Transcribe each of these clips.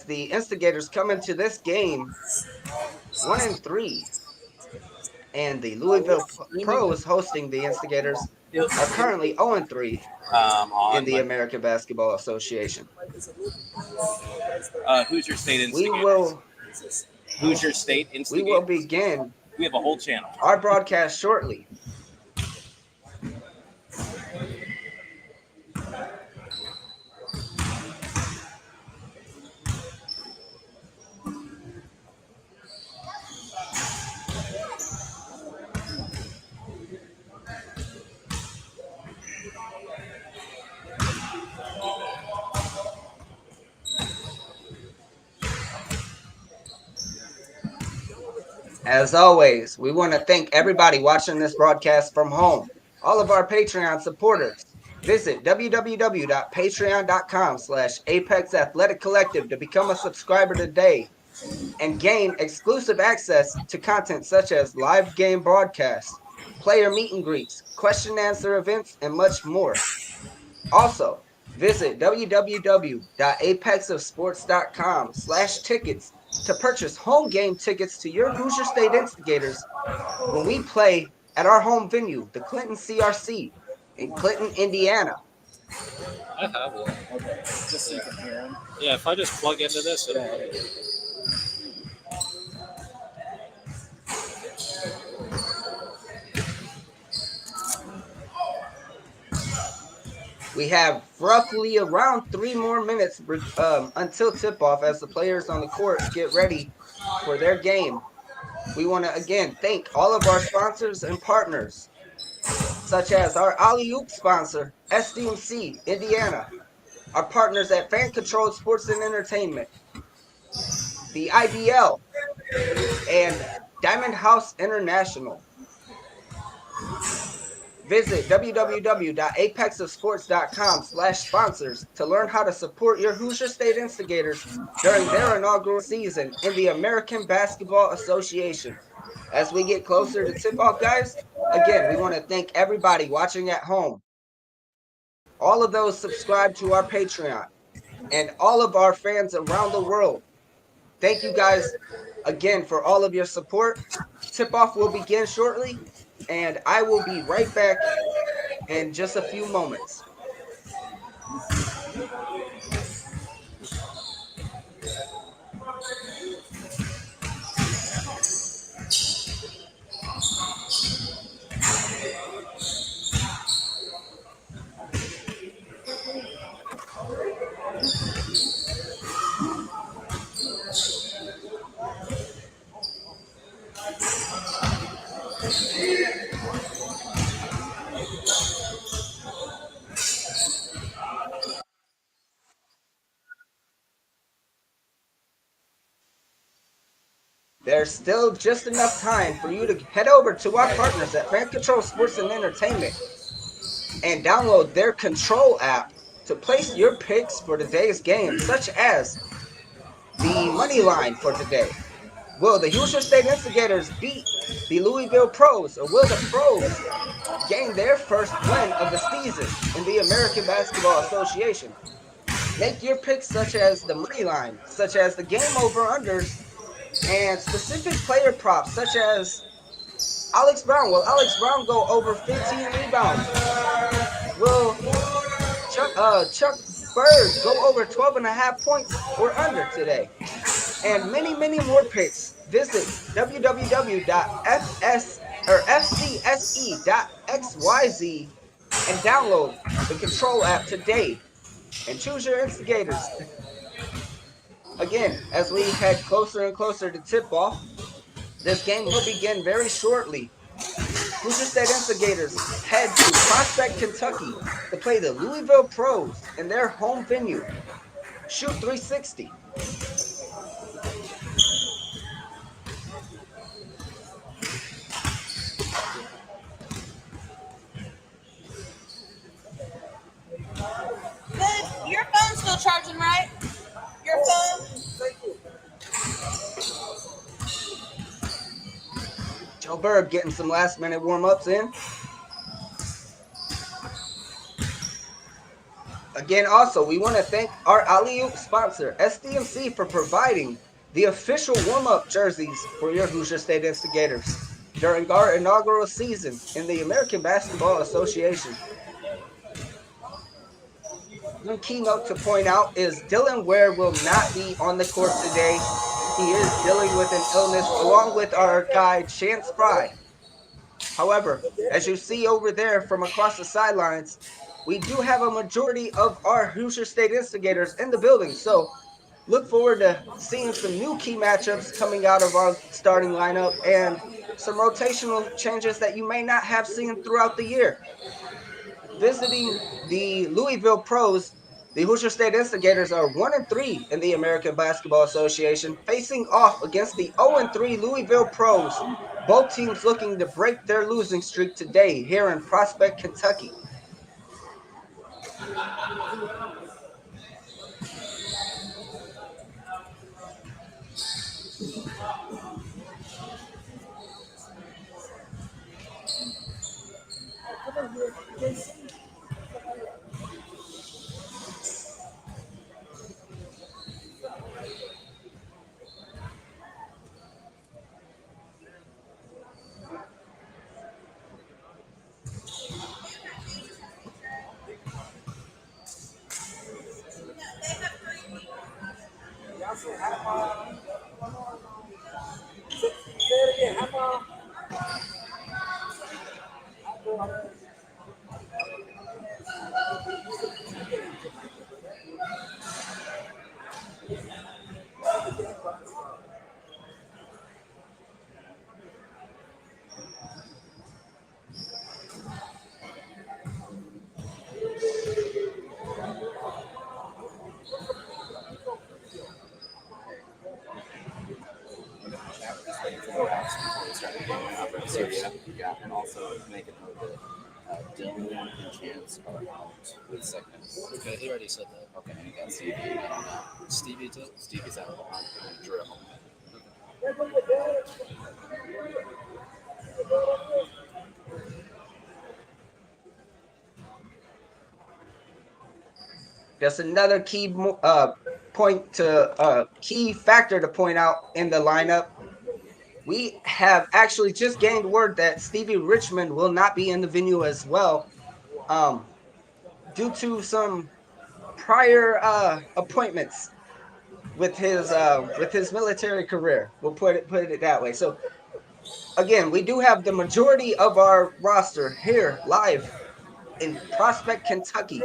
The Instigators come into this game 1-3, and the Louisville Pros hosting the Instigators are currently 0-3 in the American Basketball Association. Hoosier State We Instigators. will Hoosier State we Instigators. will begin We have a whole channel. our broadcast shortly. As always, we want to thank everybody watching this broadcast from home, all of our Patreon supporters. Visit www.patreon.com/Apex Athletic Collective to become a subscriber today and gain exclusive access to content such as live game broadcasts, player meet and greets, question and answer events, and much more. Also, visit www.apexofsports.com/tickets to purchase home game tickets to your Hoosier State Instigators when we play at our home venue, the Clinton CRC in Clinton, Indiana. I have one. Okay, just so you can hear him. Yeah, if I just plug into this, it'll We have roughly around 3 more minutes until tip-off as the players on the court get ready for their game. We want to again thank all of our sponsors and partners, such as our Alley-Oop sponsor, SDMC Indiana, our partners at Fan Controlled Sports and Entertainment, the IDL, and Diamond House International. Visit www.apexofsports.com/sponsors to learn how to support your Hoosier State Instigators during their inaugural season in the American Basketball Association. As we get closer to tip-off, guys, again, we want to thank everybody watching at home, all of those subscribed to our Patreon, and all of our fans around the world. Thank you guys again for all of your support. Tip-off will begin shortly, and I will be right back in just a few moments. There's still just enough time for you to head over to our partners at Fan Control Sports and Entertainment and download their Control app to place your picks for today's game, such as the money line for today. Will the Hoosier State Instigators beat the Louisville Pros, or will the Pros gain their first win of the season in the American Basketball Association? Make your picks such as the money line, such as the game over-unders, and specific player props such as Alex Brown. Will Alex Brown go over 15 rebounds? Will Chuck Bird go over 12.5 points or under today? And many, many more picks. Visit www.fcse.xyz and download the Control app today and choose your Instigators. Again, as we head closer and closer to tip-off, this game will begin very shortly. Hoosier State Instigators head to Prospect, Kentucky to play the Louisville Pros in their home venue. Shoot 360. Your phone's still charging, right? Your phone? Joe Bird getting some last-minute warm-ups in. Again, also, we want to thank our Alley-Oop sponsor, SDMC, for providing the official warm-up jerseys for your Hoosier State Instigators during our inaugural season in the American Basketball Association. One keynote to point out is Dylan Ware will not be on the court today. He is dealing with an illness along with our guy, Chance Fry. However, as you see over there from across the sidelines, we do have a majority of our Hoosier State Instigators in the building. So look forward to seeing some new key matchups coming out of our starting lineup and some rotational changes that you may not have seen throughout the year. Visiting the Louisville Pros, the Hoosier State Instigators are 1-3 in the American Basketball Association, facing off against the 0-3 Louisville Pros. Both teams looking to break their losing streak today here in Prospect, Kentucky. Yeah, and also make a note that Dylan and Chance are out with sickness. Okay, he already said that. Okay, and you got Stevie and Stevie too? Stevie's out on drill. Just another key key factor to point out in the lineup. We have actually just gained word that Stevie Richmond will not be in the venue as well, due to some prior appointments with his military career. We'll put it that way. So again, we do have the majority of our roster here live in Prospect, Kentucky,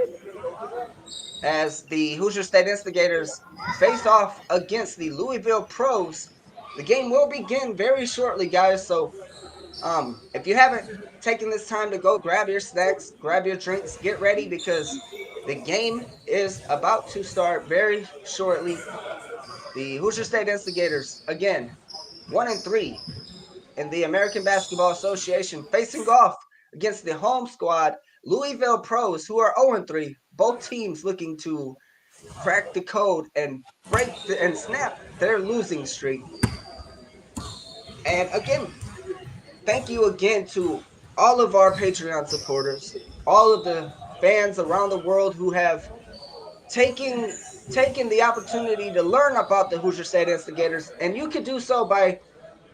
as the Hoosier State Instigators face off against the Louisville Pros. The game will begin very shortly, guys. So if you haven't taken this time to go grab your snacks, grab your drinks, get ready, because the game is about to start very shortly. The Hoosier State Instigators, again, 1-3 in the American Basketball Association, facing off against the home squad, Louisville Pros, who are 0-3. Both teams looking to crack the code and and snap their losing streak. And again, thank you again to all of our Patreon supporters, all of the fans around the world who have taken the opportunity to learn about the Hoosier State Instigators. And you can do so by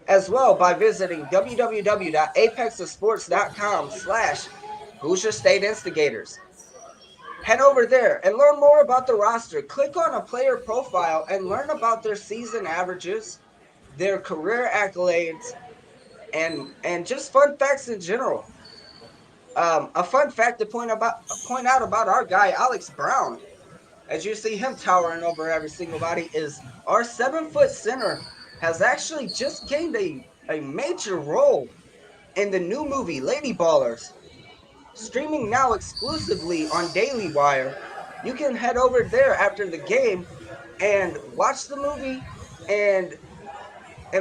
visiting www.apexasports.com/Hoosier State Instigators. Head over there and learn more about the roster. Click on a player profile and learn about their season averages, their career accolades, and just fun facts in general. A fun fact to point out about our guy Alex Brown, as you see him towering over every single body, is our 7-foot center has actually just gained a major role in the new movie Lady Ballers, streaming now exclusively on Daily Wire. You can head over there after the game and watch the movie and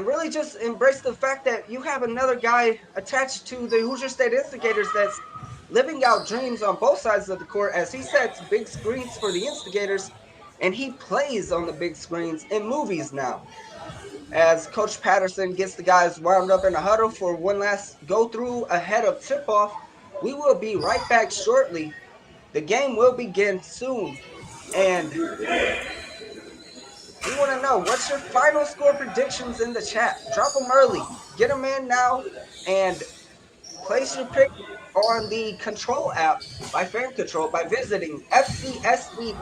really just embrace the fact that you have another guy attached to the Hoosier State Instigators that's living out dreams on both sides of the court, as he sets big screens for the Instigators and he plays on the big screens in movies now. As Coach Patterson gets the guys wound up in a huddle for one last go through ahead of tip-off, we will be right back shortly The game will begin soon, and we want to know, what's your final score predictions in the chat? Drop them early. Get them in now, and place your pick on the Control app by Fan Control by visiting fcse.xyz.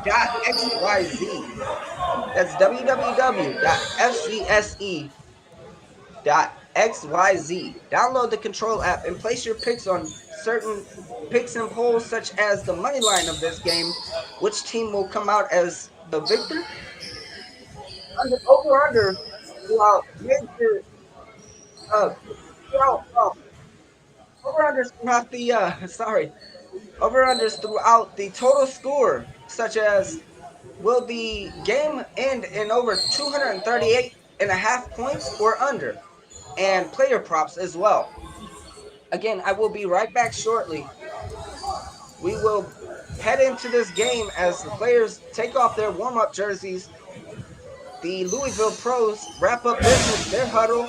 That's www.fcse.xyz. Download the Control app and place your picks on certain picks and polls, such as the money line of this game. Which team will come out as the victor? Over/under throughout major over/unders throughout the over/unders throughout the total score, such as, will the game end in over 238.5 points or under, and player props as well. Again, I will be right back shortly. We will head into this game as the players take off their warm-up jerseys. The Louisville pros wrap up their huddle,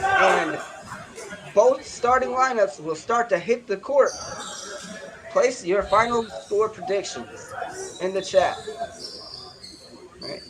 and both starting lineups will start to hit the court. Place your final score predictions in the chat. All right.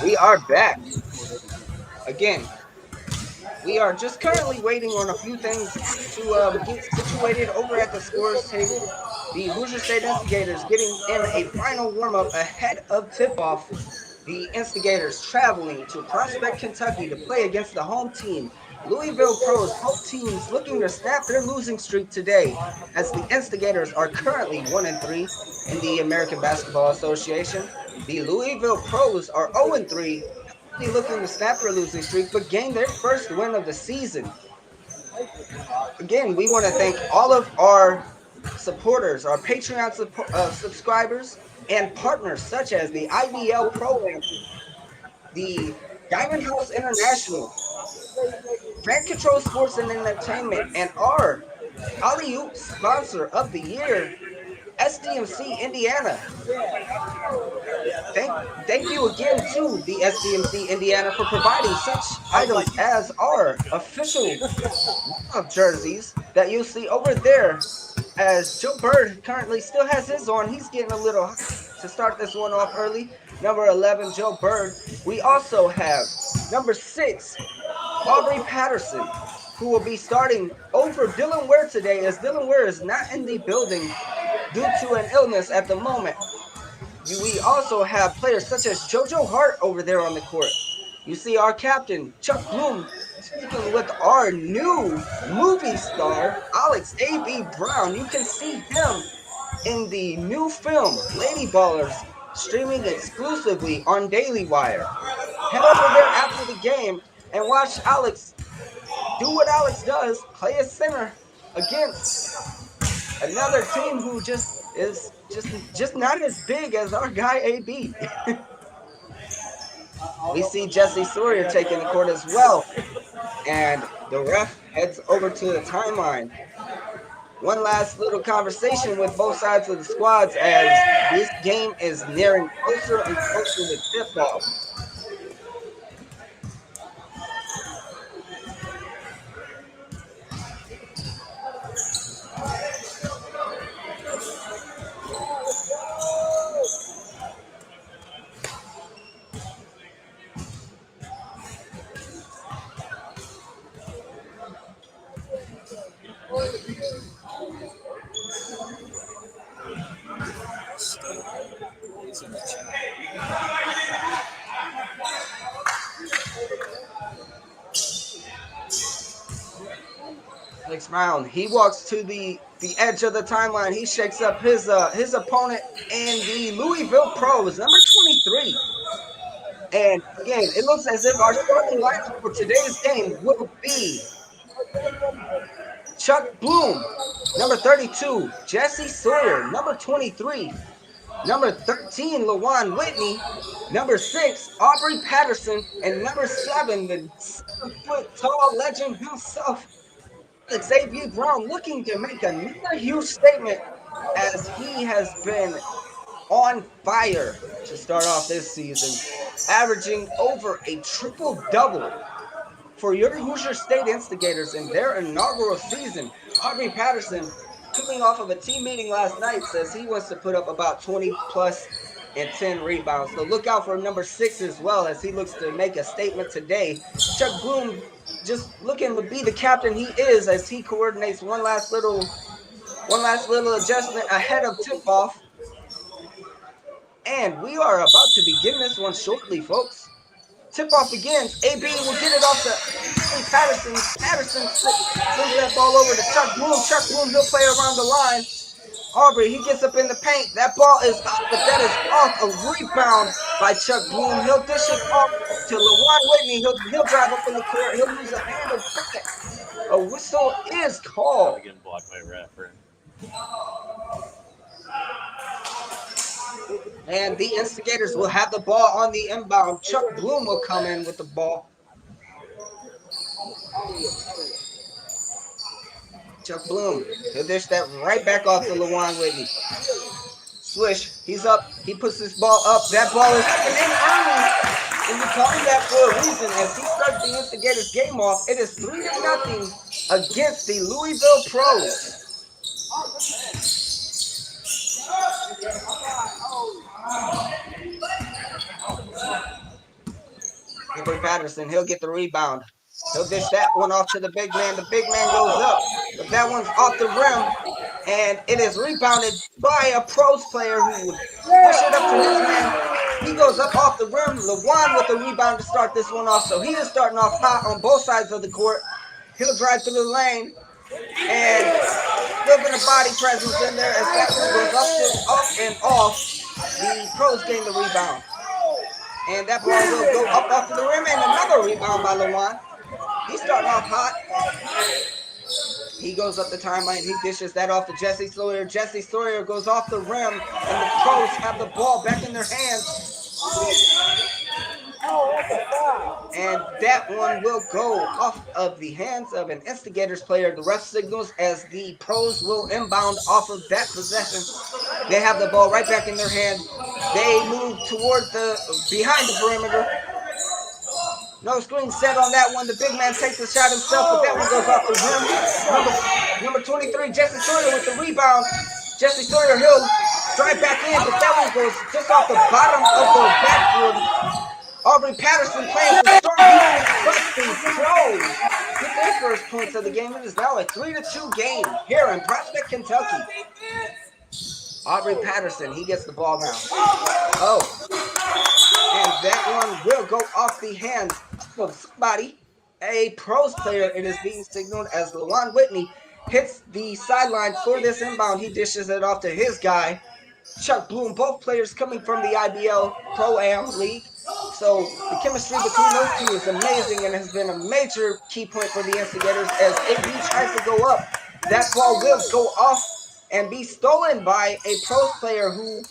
We are back. Again, we are just currently waiting on a few things to get situated over at the scores table. The Hoosier State Instigators getting in a final warm-up ahead of tip-off. The Instigators traveling to Prospect, Kentucky to play against the home team, Louisville Pros. Both teams looking to snap their losing streak today, as the Instigators are currently 1-3 in the American Basketball Association. The Louisville Pros are 0-3, looking to snap their losing streak, but gain their first win of the season. Again, we want to thank all of our supporters, our Patreon subscribers, and partners such as the IBL Pro-Am, the Diamond House International, Fan Control Sports and Entertainment, and our Alley-Oop sponsor of the year, SDMC Indiana. Thank you again to the SDMC Indiana for providing such items as our official jerseys that you'll see over there, as Joe Bird currently still has his on. He's getting a little hot to start this one off early. Number 11, Joe Bird. We also have number 6, Aubrey Patterson, who will be starting over Dylan Ware today, as Dylan Ware is not in the building due to an illness at the moment. we also have players such as JoJo Hart over there on the court. You see our captain, Chuck Bloom, speaking with our new movie star, Alex A.B. Brown. You can see him in the new film, Lady Ballers, streaming exclusively on Daily Wire. Head over there after the game and watch Alex do what Alex does, play a center against another team who is not as big as our guy AB. We see Jesse Sawyer taking the court as well, and the ref heads over to the timeline. One last little conversation with both sides of the squads as this game is nearing closer and closer to tip-off. Alex Brown, he walks to the edge of the timeline. He shakes up his opponent in the Louisville Pros, number 23. And again, it looks as if our starting lineup for today's game will be Chuck Bloom, number 32, Jesse Sawyer, number 23, number 13, LaJuan Whitney, number 6, Aubrey Patterson, and number 7, the 7-foot-tall legend himself, Alex A.B. Brown, looking to make another huge statement as he has been on fire to start off this season, averaging over a triple-double for your Hoosier State Instigators in their inaugural season. Aubrey Patterson, coming off of a team meeting last night, says he wants to put up about 20-plus and 10 rebounds. So look out for number 6 as well as he looks to make a statement today. Chuck Bloom just looking to be the captain he is as he coordinates one last little adjustment ahead of tip-off. And we are about to begin this one shortly, folks. Tip-off begins. AB will get it off to Patterson. Patterson sends that ball over to Chuck Bloom. Chuck Bloom, he'll play around the line. Aubrey, he gets up in the paint. That ball is up, but that is off a rebound by Chuck Bloom. He'll dish it off to LaJuan Whitney. He'll drive up in the court. He'll use a handle pass. A whistle is called. Getting blocked by ref. And the Instigators will have the ball on the inbound. Chuck Bloom will come in with the ball. Chuck Bloom, he'll dish that right back off to LaJuan Whitney. Swish, he's up, he puts this ball up. That ball is coming in early. And you're calling that for a reason. As he starts the Instigators game off, it is 3-0 against the Louisville Pros. Aubrey Patterson, he'll get the rebound. He'll dish that one off to the big man. The big man goes up, but that one's off the rim, and it is rebounded by a pros player who would push it up to his man. He goes up off the rim. LaJuan with the rebound to start this one off, so he is starting off hot on both sides of the court. He'll drive through the lane, and a little bit of body presence in there as that one goes up and off. The pros gain the rebound. And that ball will go up off the rim, and another rebound by LaJuan. He's starting off hot. He goes up the timeline. He dishes that off to Jesse Sawyer. Jesse Sawyer goes off the rim, and the pros have the ball back in their hands. And that one will go off of the hands of an Instigators player. The ref signals as the pros will inbound off of that possession. They have the ball right back in their hand. They move toward behind the perimeter. No screen set on that one. The big man takes the shot himself, but that one goes off the rim. Number 23, Jesse Sawyer with the rebound. Jesse Sawyer, he'll drive back in, but that one goes just off the bottom of the backboard. Aubrey Patterson playing for strong defense, but the Pros get their first points of the game. It is now a 3-2 game here in Prospect, Kentucky. Aubrey Patterson, he gets the ball now. Oh. And that one will go off the hands of somebody. A pros player, it is being signaled as LaJuan Whitney hits the sideline for this inbound. He dishes it off to his guy, Chuck Bloom. Both players coming from the IBL Pro-Am League. So the chemistry between those two is amazing and has been a major key point for the Instigators. As AB tries to go up, that ball will go off and be stolen by a pros player who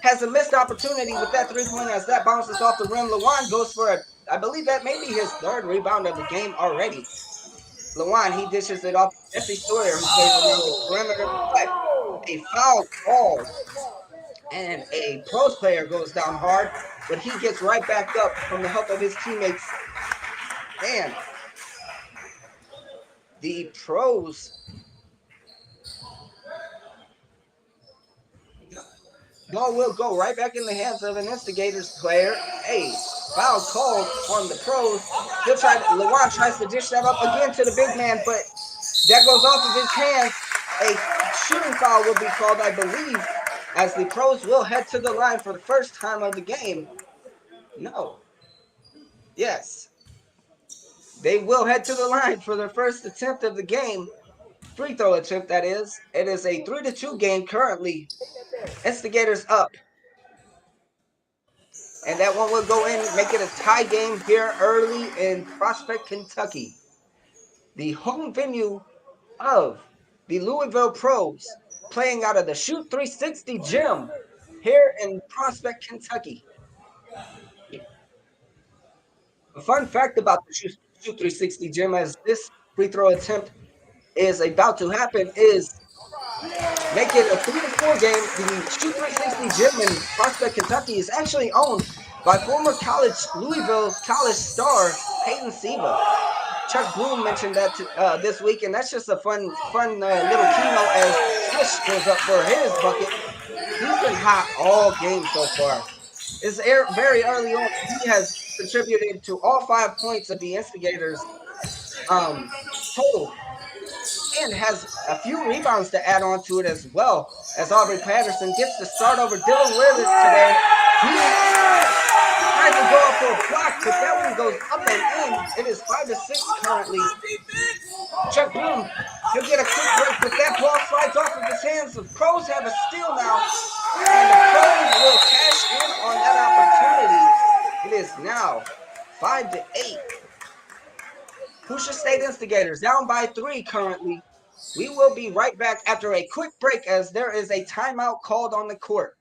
has a missed opportunity with that three-pointer as that bounces off the rim. LaJuan goes for it. I believe that may be his third rebound of the game already. LaJuan, he dishes it off to Jesse Sawyer, who plays around the perimeter. But a foul called, and a pros player goes down hard, but he gets right back up from the help of his teammates. And the pros ball will go right back in the hands of an Instigators player. A foul called on the pros. LaJuan tries to dish that up again to the big man, but that goes off of his hands. A shooting foul will be called, I believe, as the pros will head to the line for the first time of the game. No. Yes. They will head to the line for their first attempt of the game. Free throw attempt, that is. It is a 3-2 game currently. Instigators up. And that one will go in, make it a tie game here early in Prospect, Kentucky. The home venue of the Louisville Pros, playing out of the Shoot 360 gym here in Prospect, Kentucky. A fun fact about the Shoot 360 gym, as this free throw attempt is about to happen, is make it a 3-4 game. The Shoot 360 gym in Prospect, Kentucky is actually owned by former Louisville College star Peyton Siva. Chuck Bloom mentioned that this week, and that's just a fun little keynote as Swish goes up for his bucket. He's been hot all game so far. It's very early on. He has contributed to all 5 points of the Instigators total, and has a few rebounds to add on to it as well, as Aubrey Patterson gets the start over Dylan Willis today. He tries to go up for a block, but that one goes up and in. It is 5-6 currently. Chuck Bloom, he'll get a quick break, but that ball slides off of his hands. The pros have a steal now, and the pros will cash in on that opportunity. It is now 5-8. Hoosier State Instigators down by 3 currently. We will be right back after a quick break, as there is a timeout called on the court.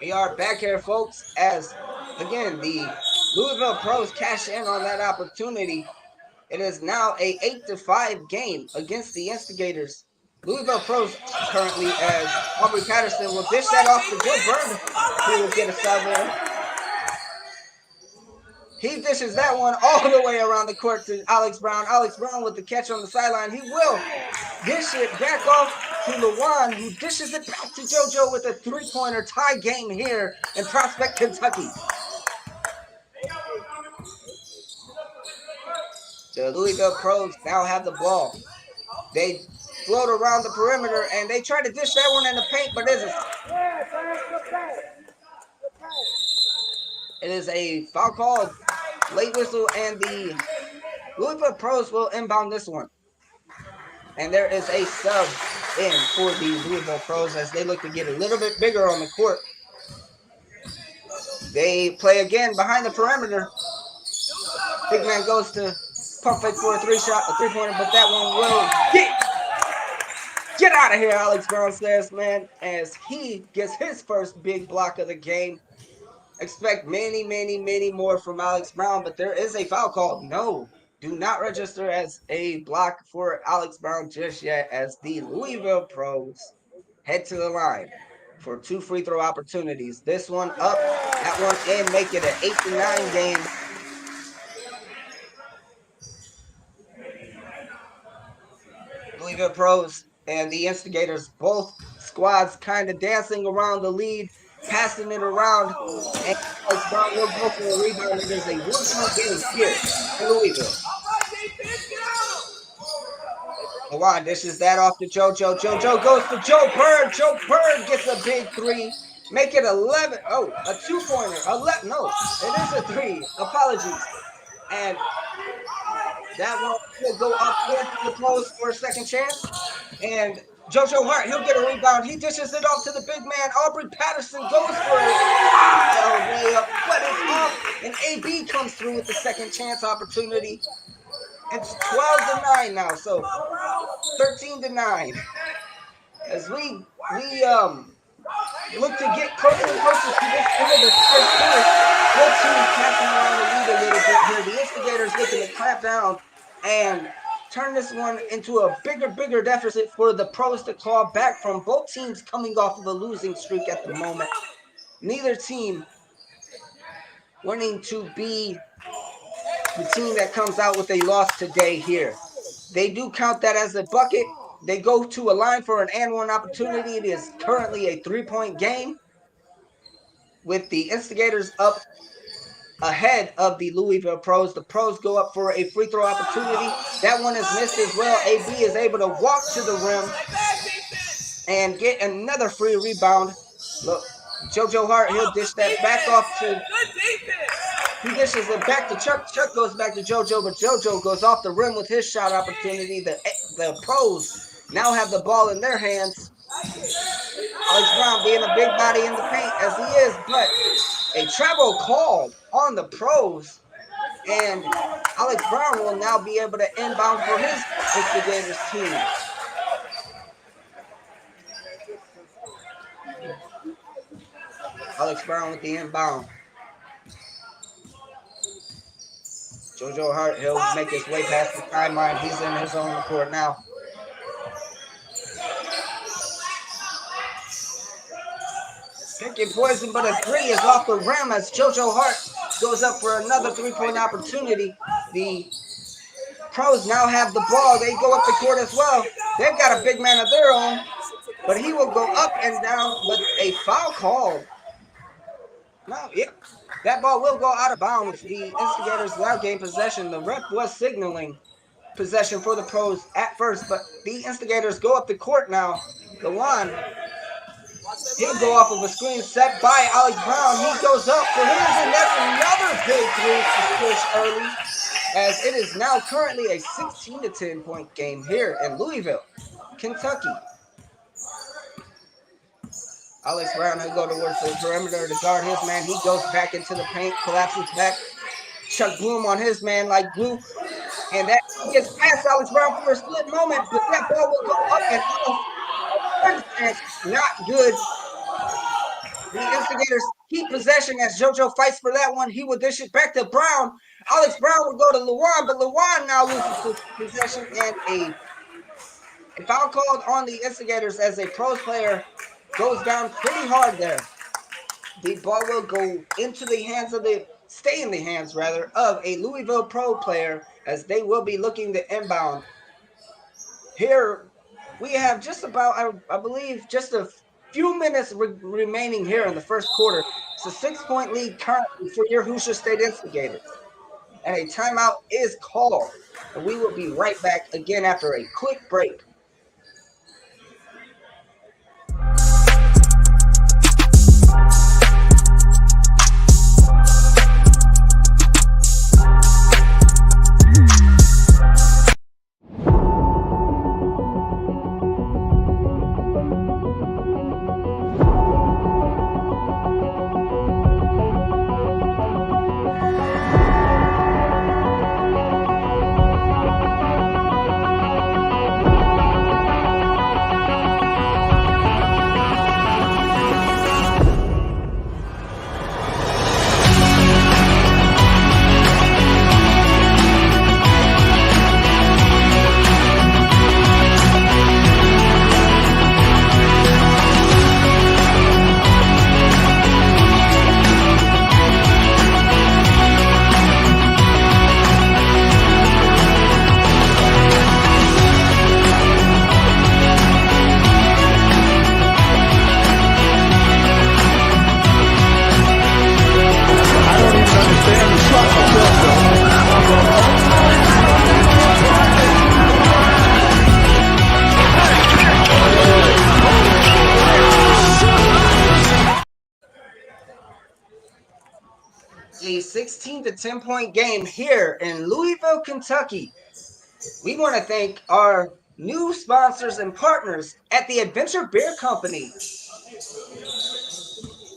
We are back here, folks, as, again, the Louisville Pros cash in on that opportunity. It is now a 8-5 game against the Instigators. Louisville Pros currently, as Aubrey Patterson will dish that off to Joe Bird, who will get a sub-in. He dishes that one all the way around the court to Alex Brown. Alex Brown with the catch on the sideline. He will dish it back off to LaJuan, who dishes it back to JoJo with a three-pointer tie game here in Prospect, Kentucky. The Louisville Pros now have the ball. They float around the perimeter, and they try to dish that one in the paint, but it is a foul call, late whistle, and the Louisville Pros will inbound this one. And there is a sub in for the Louisville Pros as they look to get a little bit bigger on the court. They play again behind the perimeter. Big man goes to pump fake for a three-pointer, but that one will get out of here, Alex Brown says, man, as he gets his first big block of the game. Expect many, many, many more from Alex Brown, but there is a foul call. No, do not register as a block for Alex Brown just yet as the Louisville Pros head to the line for 2 free throw opportunities. This one up, that one in, make it an 8-9 game. Louisville Pros and the Instigators, both squads kind of dancing around the lead, passing it around, and Alex Brown will go for a rebound. It is a 1-point game here in Louisville. LeJuan dishes that off to JoJo. JoJo goes to Joe Bird. Joe Bird gets a big three. Make it 11. Oh, a 2-pointer. 11. No, it is a 3. Apologies. And that one will go up here to the Pros for a second chance. And JoJo Hart, he'll get a rebound. He dishes it off to the big man. Aubrey Patterson goes for a layup, but it's off. And AB comes through with the second chance opportunity. It's 12-9 now, so 13-9. As we look to get closer and closer to this end of the first quarter, both teams passing around the lead a little bit here. The Instigators looking to clamp down and turn this one into a bigger deficit for the Pros to claw back from. Both teams coming off of a losing streak at the moment. Neither team wanting to be the team that comes out with a loss today here. They do count that as a bucket. They go to a line for an and one opportunity. It is currently a 3-point game with the Instigators up ahead of the Louisville Pros. The Pros go up for a free throw opportunity. That one is missed as well. AB is able to walk to the rim and get another free rebound. Look, JoJo Hart, he'll dish that back off to... He dishes it back to Chuck. Chuck goes back to JoJo, but JoJo goes off the rim with his shot opportunity. The Pros now have the ball in their hands. Alex Brown being a big body in the paint as he is, but a travel call on the Pros. And Alex Brown will now be able to inbound for his Instigators team. Alex Brown with the inbound. JoJo Hart, he'll make his way past the timeline. He's in his own court now. Picking poison, but a 3 is off the rim as JoJo Hart goes up for another 3-point opportunity. The Pros now have the ball. They go up the court as well. They've got a big man of their own, but he will go up and down, but a foul call. No, yeah. That ball will go out of bounds. The Instigators now gain possession. The ref was signaling possession for the Pros at first, but the Instigators go up the court now. LeJuan, he'll go off of a screen set by Alex Brown. He goes up for his, and that's another big 3 to push early, as it is now currently a 16-10 point game here in Louisville, Kentucky. Alex Brown will go towards the perimeter to guard his man. He goes back into the paint, collapses back. Chuck Bloom on his man like glue. And that gets past Alex Brown for a split moment, but that ball will go up and off. Not good. The Instigators keep possession as JoJo fights for that one. He will dish it back to Brown. Alex Brown will go to LeJuan, but LeJuan now loses possession, and a foul called on the Instigators as a Pros player goes down pretty hard there. The ball will go into the hands of stay in the hands rather of a Louisville Pro player as they will be looking to inbound. Here we have just about, I believe, just a few minutes remaining here in the first quarter. It's a 6-point lead currently for your Hoosier State Instigators. And a timeout is called. And we will be right back again after a quick break. a 16-10 point game here in Louisville, Kentucky. We want to thank our new sponsors and partners at the Adventure Beer Company.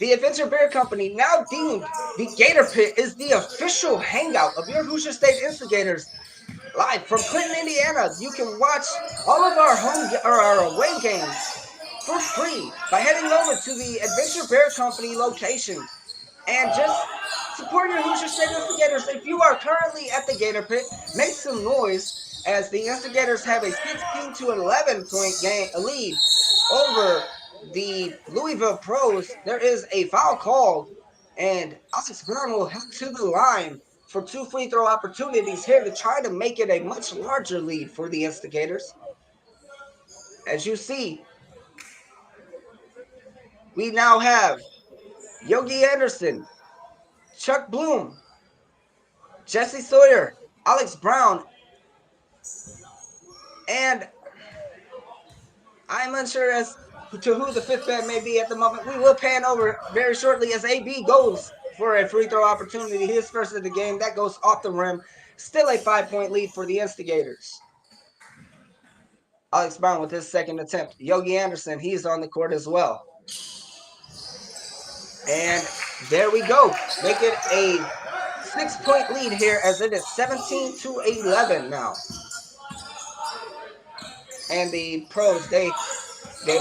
The Adventure Beer Company, now deemed the Gator Pit, is the official hangout of your Hoosier State Instigators. Live from Clinton, Indiana, you can watch all of our home or our away games for free by heading over to the Adventure Bear Company location and just support your Hoosier State Instigators. If you are currently at the Gator Pit, make some noise as the Instigators have a 16-11 point lead over the Louisville Pros. There is a foul called, and Alex Brown will head to the line for 2 free throw opportunities here to try to make it a much larger lead for the Instigators. As you see, we now have Yogi Anderson, Chuck Bloom, Jesse Sawyer, Alex Brown, and I'm unsure as to who the 5th man may be at the moment. We will pan over very shortly as AB goes for a free throw opportunity. His first of the game. That goes off the rim. Still a 5-point lead for the Instigators. Alex Brown with his second attempt. Yogi Anderson, he's on the court as well. And there we go. Make it a 6-point lead here as it is 17-11 now. And the Pros, they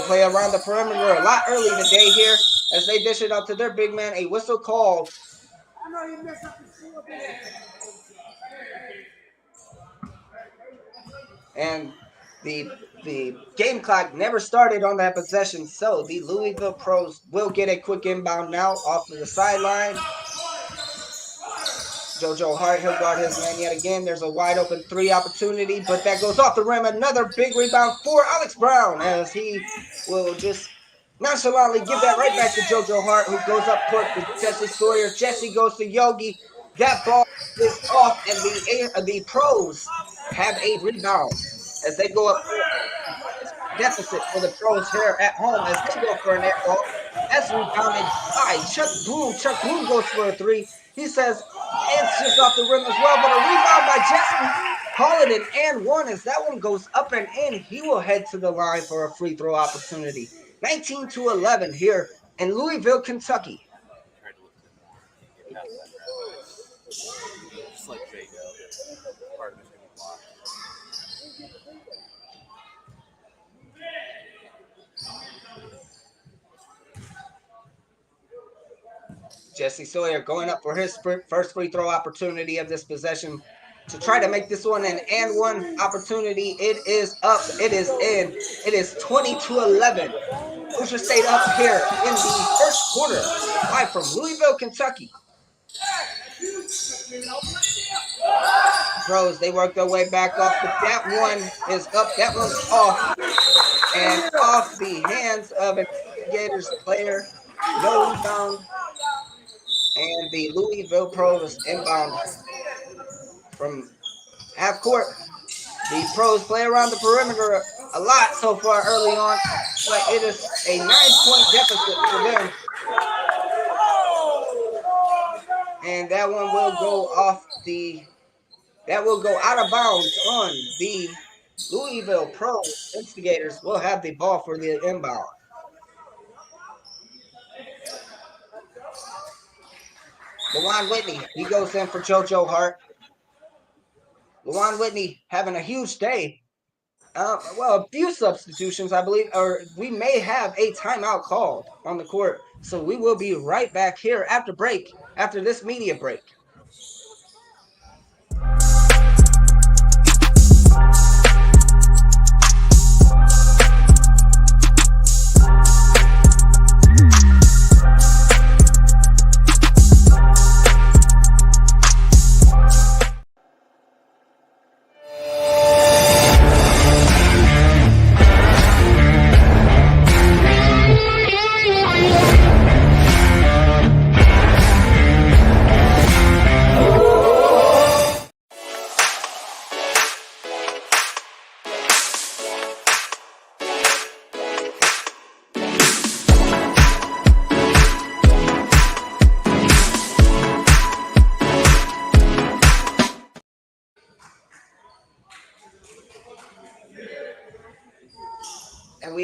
play around the perimeter a lot early today here as they dish it out to their big man. A whistle called. And the game clock never started on that possession, so the Louisville Pros will get a quick inbound now off of the sideline. JoJo Hart, he'll guard his man yet again. There's a wide open 3 opportunity, but that goes off the rim. Another big rebound for Alex Brown as he will just nonchalantly give that right back to JoJo Hart, who goes up court to Jesse Sawyer. Jesse goes to Yogi. That ball is off, and the Pros have a rebound as they go up deficit for the Pros here at home as they go for an air ball. That's rebounded by Chuck Bloom. Chuck Bloom goes for a 3. He says it's just off the rim as well, but a rebound by Jesse. Call it an and one as that one goes up and in. He will head to the line for a free throw opportunity. 19-11 here in Louisville, Kentucky. Just let Jay go. Partner's gonna block. Jesse Sawyer going up for his first free throw opportunity of this possession to try to make this one an and one opportunity. It is up. It is in. It is 20-11. Hoosier State up here in the first quarter. Live from Louisville, Kentucky. Pros, they work their way back up, but that one is up. That one's off. And off the hands of an Gators player. No rebound. And the Louisville Pros inbound from half court. The Pros play around the perimeter a lot so far early on, but it is a 9-point deficit for them. And that one will go out of bounds on the Louisville Pros. Instigators will have the ball for the inbound. LaJuan Whitney, he goes in for JoJo Hart. LaJuan Whitney having a huge day. A few substitutions, I believe, or we may have a timeout called on the court. So we will be right back here after this media break.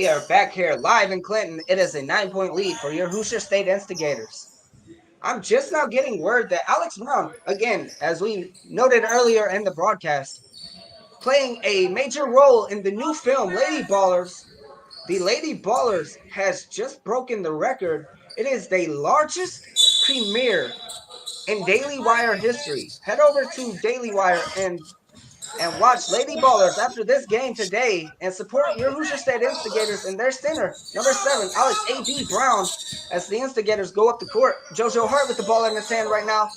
We are back here live in Clinton. It is a 9-point lead for your Hoosier State Instigators. I'm just now getting word that Alex Brown, again, as we noted earlier in the broadcast, playing a major role in the new film, Lady Ballers. The Lady Ballers has just broken the record. It is the largest premiere in Daily Wire history. Head over to Daily Wire and watch Lady Ballers after this game today and support your Hoosier State Instigators and their center, number 7, Alex A.B. Brown, as the Instigators go up the court. JoJo Hart with the ball in his hand right now.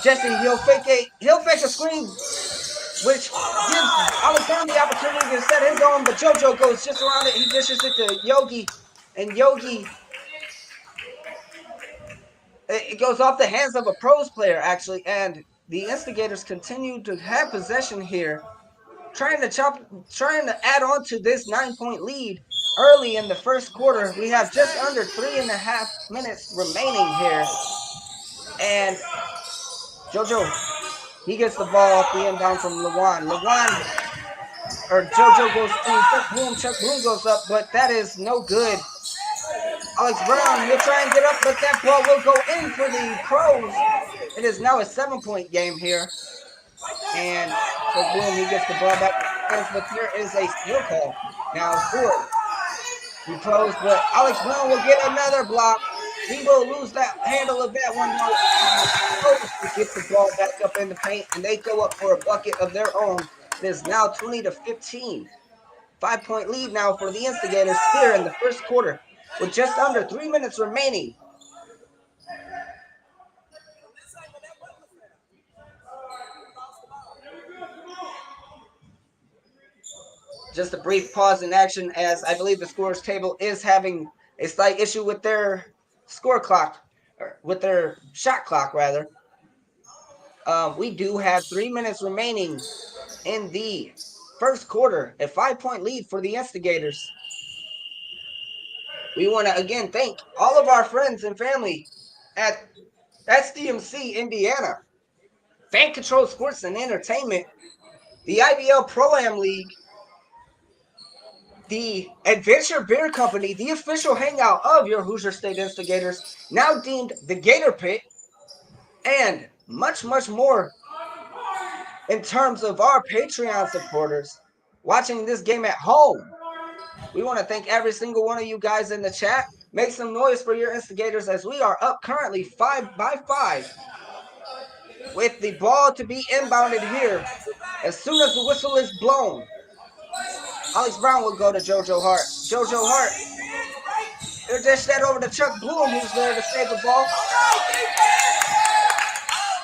Jesse, he'll fake a screen, which gives Alex Brown the opportunity to set his own, but JoJo goes just around it. He dishes it to Yogi, and Yogi, it goes off the hands of a pros player, actually, and the Instigators continue to have possession here, trying to add on to this 9-point lead early in the first quarter. We have just under 3.5 minutes remaining here. And JoJo, he gets the ball off the inbound from JoJo goes in, Chuck Bloom goes up, but that is no good. Alex Brown, he'll try and get up, but that ball will go in for the pros. It is now a 7-point game here. And Chuck Bloom, he gets the ball back, but there is a steal call now for the pros, but Alex Brown will get another block. He will lose that handle of that one. He gets the ball back up in the paint, and they go up for a bucket of their own. It is now 20-15. 5-point lead now for the Instigators here in the first quarter, with just under 3 minutes remaining. Just a brief pause in action, as I believe the scorers table is having a slight issue with their score clock, or with their shot clock, rather. We do have 3 minutes remaining in the first quarter, a 5-point lead for the Instigators. We want to again thank all of our friends and family at SDMC Indiana, Fan Control Sports and Entertainment, the IBL Pro-Am League, the Adventure Beer Company, the official hangout of your Hoosier State Instigators, now deemed the Gator Pit, and much, much more in terms of our Patreon supporters watching this game at home. We want to thank every single one of you guys in the chat. Make some noise for your Instigators, as we are up currently 5-5 with the ball to be inbounded here as soon as the whistle is blown. Alex Brown will go to JoJo Hart. JoJo Hart, he'll dish that over to Chuck Bloom, who's there to save the ball.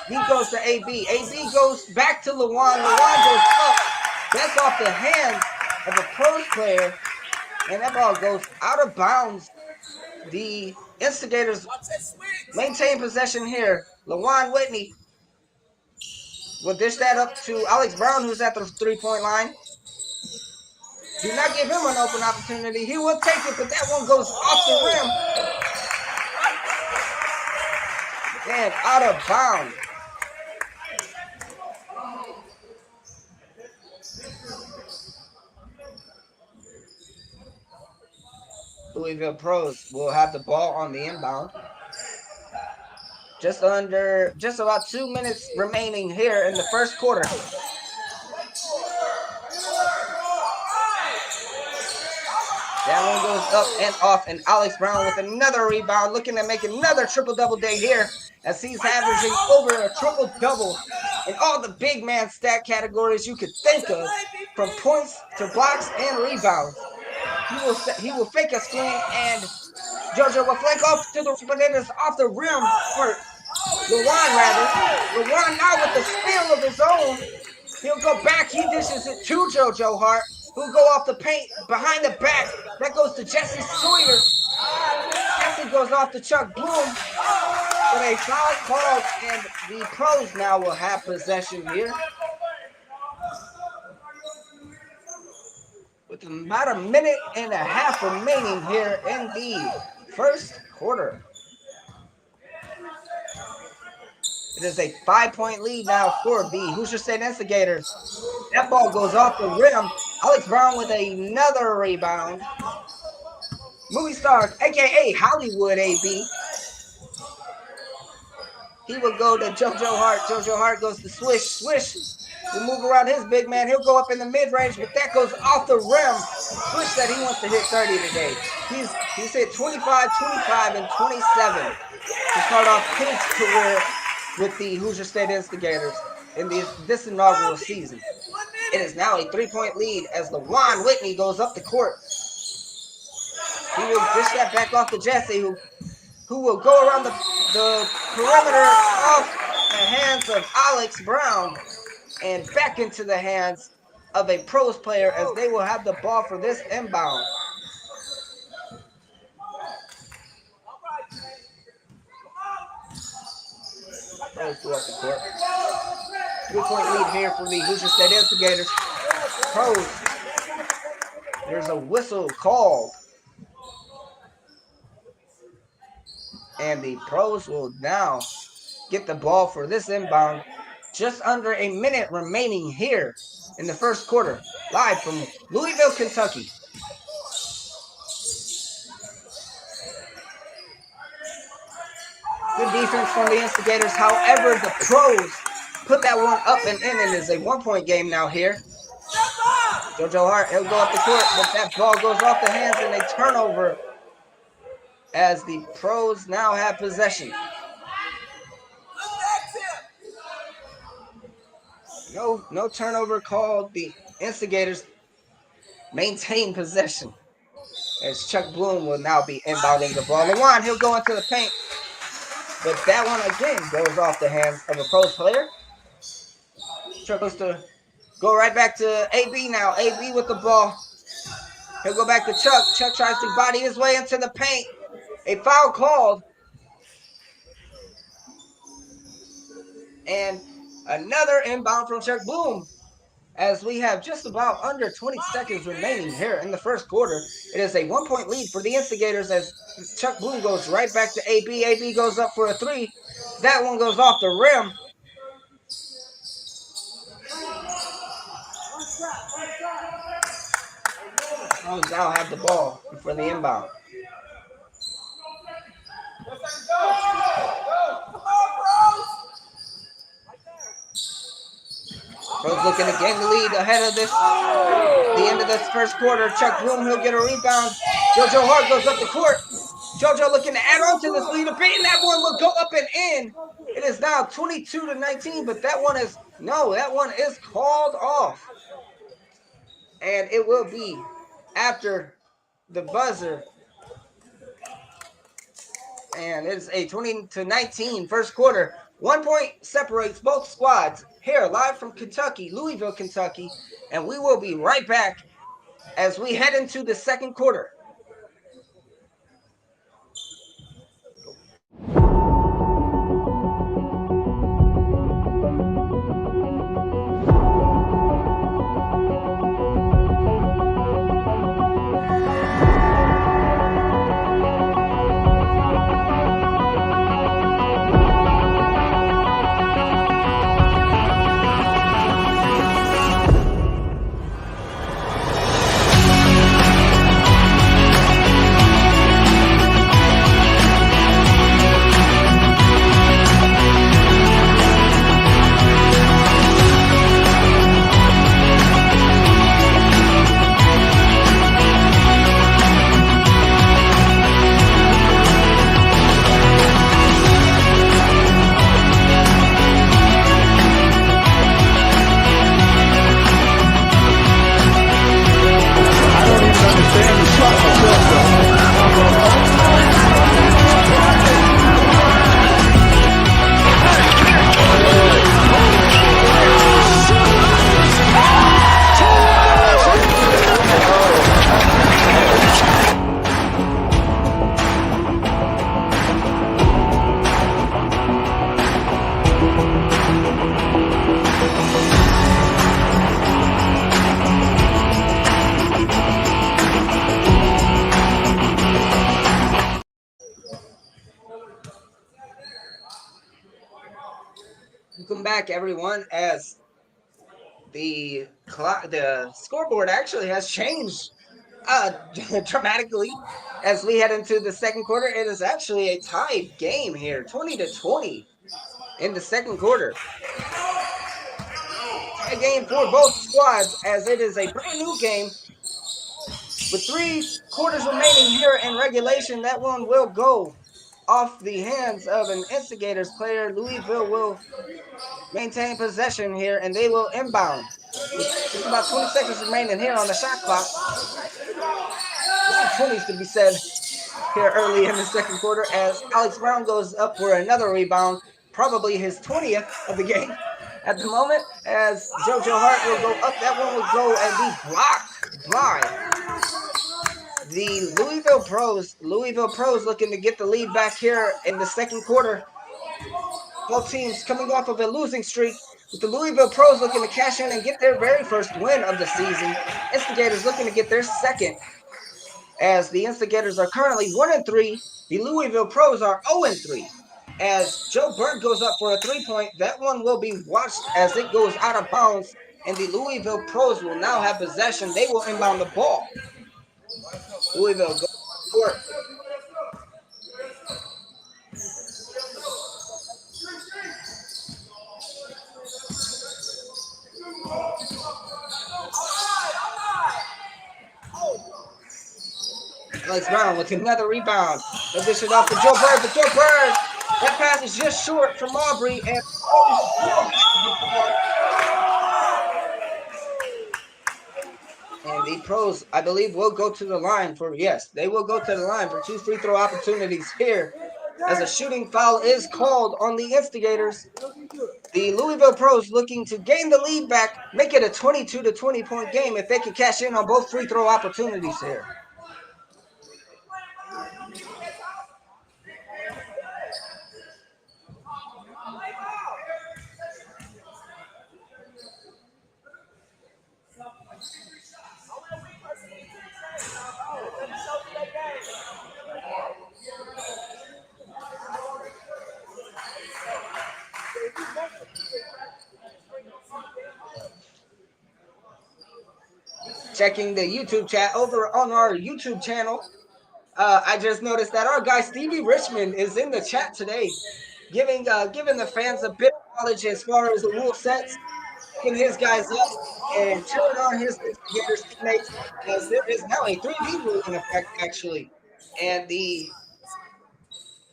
He goes to AB. AB goes back to Lawan. Lawan goes up. That's off the hands of a pros player, and that ball goes out of bounds. The Instigators maintain possession here. Lawan Whitney will dish that up to Alex Brown, who's at the 3-point line. Do not give him an open opportunity. He will take it, but that one goes off the rim and out of bounds. Louisville Pros will have the ball on the inbound. Just about 2 minutes remaining here in the first quarter. That one goes up and off, and Alex Brown with another rebound, looking to make another triple-double day here, as he's averaging over a triple-double in all the big man stat categories you could think of, from points to blocks and rebounds. He will fake a screen, and JoJo will flank off to the, but it is off the rim for Lawan, rather. Lawan now with the steal of his own. He'll go back. He dishes it to JoJo Hart, who'll go off the paint behind the back. That goes to Jesse Sawyer. Jesse goes off to Chuck Bloom. But a foul called, and the pros now will have possession here. With about 1.5 minutes remaining here in the first quarter. It is a 5-point lead now for the Hoosier State Instigators. That ball goes off the rim. Alex Brown with another rebound. movie star, aka Hollywood AB. He will go to JoJo Hart. JoJo Hart goes to Swish. Swish will move around his big man. He'll go up in the mid-range, but that goes off the rim. Swish said he wants to hit 30 today. He's hit 25, 25, and 27 to start off his career with the Hoosier State Instigators in this inaugural season. It is now a 3-point lead as the Juan Whitney goes up the court. He will dish that back off to Jesse, who will go around the perimeter off the hands of Alex Brown and back into the hands of a pros player as they will have the ball for this inbound. Pros go up the court. 3-point lead here for the Hoosier State Instigators. Pros. There's a whistle called. And the pros will now get the ball for this inbound. Just under a minute remaining here in the first quarter. Live from Louisville, Kentucky. Good defense from the Instigators. However, the pros put that one up and in. It is a 1-point game now here. JoJo Hart, he'll go up the court, but that ball goes off the hands and a turnover as the pros now have possession. No turnover called. The Instigators maintain possession as Chuck Bloom will now be inbounding the ball. Lawan, he'll go into the paint, but that one again goes off the hands of a pros player. Chuck goes to go right back to AB now. AB with the ball. He'll go back to Chuck. Chuck tries to body his way into the paint. A foul called. And another inbound from Chuck Bloom as we have just about under 20 seconds remaining here in the first quarter. It is a 1-point lead for the Instigators as Chuck Bloom goes right back to AB. AB goes up for a 3. That one goes off the rim. Pros now have the ball for the inbound. Pros looking to gain the lead ahead of the end of this first quarter. Chuck Bloom, he'll get a rebound. JoJo Hart goes up the court. JoJo looking to add on to this lead a bit, and that one will go up and in. It is now 22-19, but that one is called off. And it will be after the buzzer. And it's a 20-19 first quarter. 1 point separates both squads here live from Kentucky, Louisville, Kentucky. And we will be right back as we head into the second quarter. Welcome back, everyone, as the scoreboard actually has changed dramatically. as we head into the second quarter, it is actually a tied game here, 20-20 in the second quarter. Tie game for both squads, as it is a brand new game with 3 quarters remaining here in regulation. That one will go off the hands of an Instigators player. Louisville will maintain possession here, and they will inbound with just about 20 seconds remaining here on the shot clock. 20s to be said here early in the second quarter, as Alex Brown goes up for another rebound, probably his 20th of the game at the moment, as JoJo Hart will go up. That one will go and be blocked by the Louisville Pros. Louisville Pros looking to get the lead back here in the second quarter. Both teams coming off of a losing streak, with the Louisville Pros looking to cash in and get their very first win of the season. Instigators looking to get their second, as the Instigators are currently 1-3. The Louisville Pros are 0-3. As Joe Bird goes up for a 3-point, that one will be watched as it goes out of bounds, and the Louisville Pros will now have possession. They will inbound the ball. Louisville goes to court. Alex Brown with another rebound. They'll dish it off to Joe Bird, but Joe Bird, that pass is just short from Aubrey, and the Pros, I believe, will go to the line for, yes, they will go to the line for 2 free throw opportunities here, as a shooting foul is called on the Instigators. The Louisville Pros looking to gain the lead back, make it a 22-20 point game if they can cash in on both free throw opportunities here. Checking the YouTube chat over on our YouTube channel. I just noticed that our guy Stevie Richmond is in the chat today, giving the fans a bit of knowledge as far as the rule sets, picking his guys up and cheering on his Instigators teammates, as there is now a 3V rule in effect, actually. And the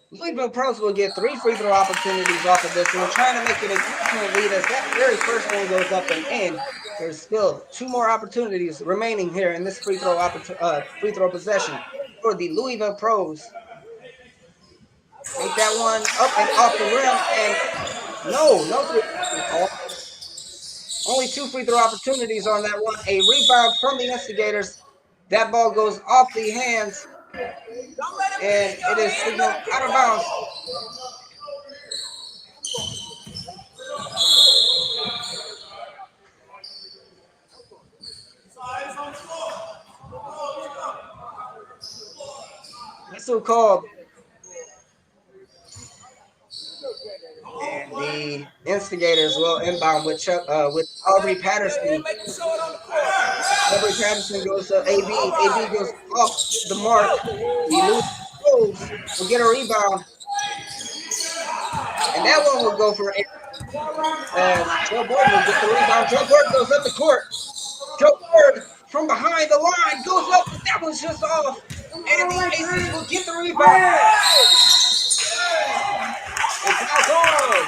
Louisville Pros will get 3 free throw opportunities off of this one, trying to make it a 2-point lead, as that very first one goes up and in. There's still 2 more opportunities remaining here in this free throw possession for the Louisville Pros. Take that one up and off the rim, and no free throw. Only 2 free throw opportunities on that one. A rebound from the Instigators. That ball goes off the hands, and it is signaled out of bounds. Whistle called. And the Instigators will inbound with Aubrey Patterson. Aubrey Patterson goes to AB. AB goes off the mark. The Pros will get a rebound, and that one will go for AB. Joe Bird will get the rebound. Joe Bird goes up the court. Joe Bird from behind the line goes up. That one's just off, and the Aces will get the rebound. It's out.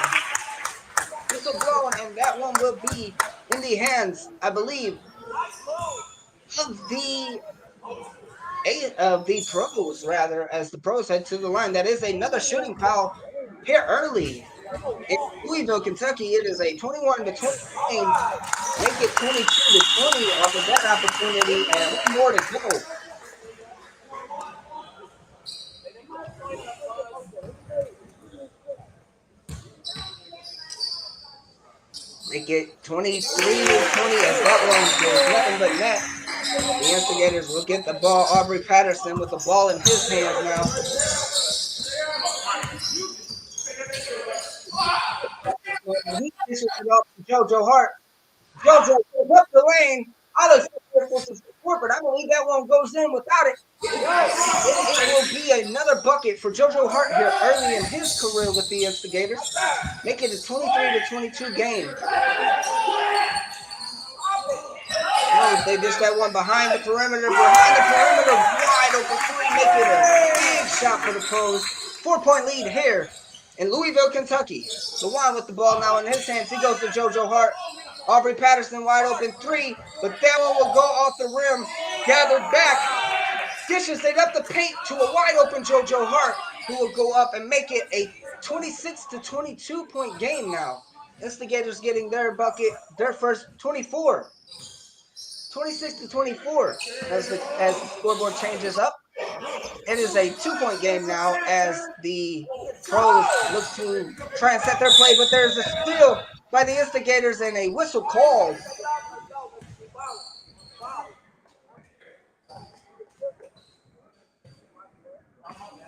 Whistle blown, and that one will be in the hands, I believe, of the Pros, rather, as the Pros head to the line. That is another shooting foul here early in Louisville, Kentucky. It is a 21-20 game. Make it 22-20 off of that opportunity, and 1 more to go. Make it 23-20 as that one goes nothing but net. The Instigators will get the ball. Aubrey Patterson with the ball in his hands now. He dishes it off to JoJo Hart. JoJo goes up the lane. Alex court, but I believe that one goes in without it. It will be another bucket for JoJo Hart here early in his career with the Instigators, making it a 23-22 game. No, they dished that one behind the perimeter, wide open three, making a big shot for the Pros. 4-point lead here in Louisville, Kentucky. LeJuan with the ball now in his hands. He goes to JoJo Hart. Aubrey Patterson wide open three, but that one will go off the rim. Gathered back, dishes it up the paint to a wide open JoJo Hart, who will go up and make it a 26-22 point game now. Instigators getting their bucket, their first 24. 26-24 as the scoreboard changes up. It is a 2-point game now as the Pros look to try and set their play, but there's a steal by the Instigators and a whistle called.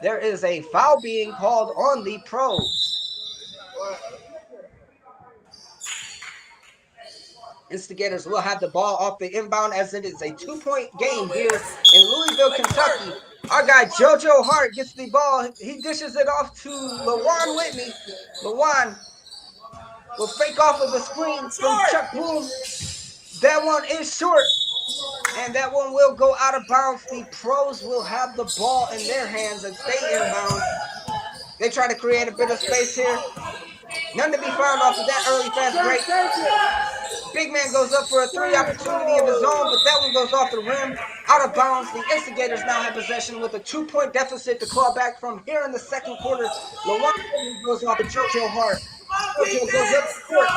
There is a foul being called on the Pros. Instigators will have the ball off the inbound as it is a 2-point game here in Louisville, Kentucky. Our guy JoJo Hart gets the ball. He dishes it off to LeJuan Whitney. LeJuan will fake off of the screen from Chuck Bloom. That one is short, and that one will go out of bounds. The Pros will have the ball in their hands and stay inbound. They try to create a bit of space here. None to be found off of that early fast break. Big man goes up for a three opportunity of his own, but that one goes off the rim, out of bounds. The Instigators now have possession with a 2-point deficit to claw back from here in the second quarter. LeJuan goes off to JoJo Hart. JoJo goes up the court.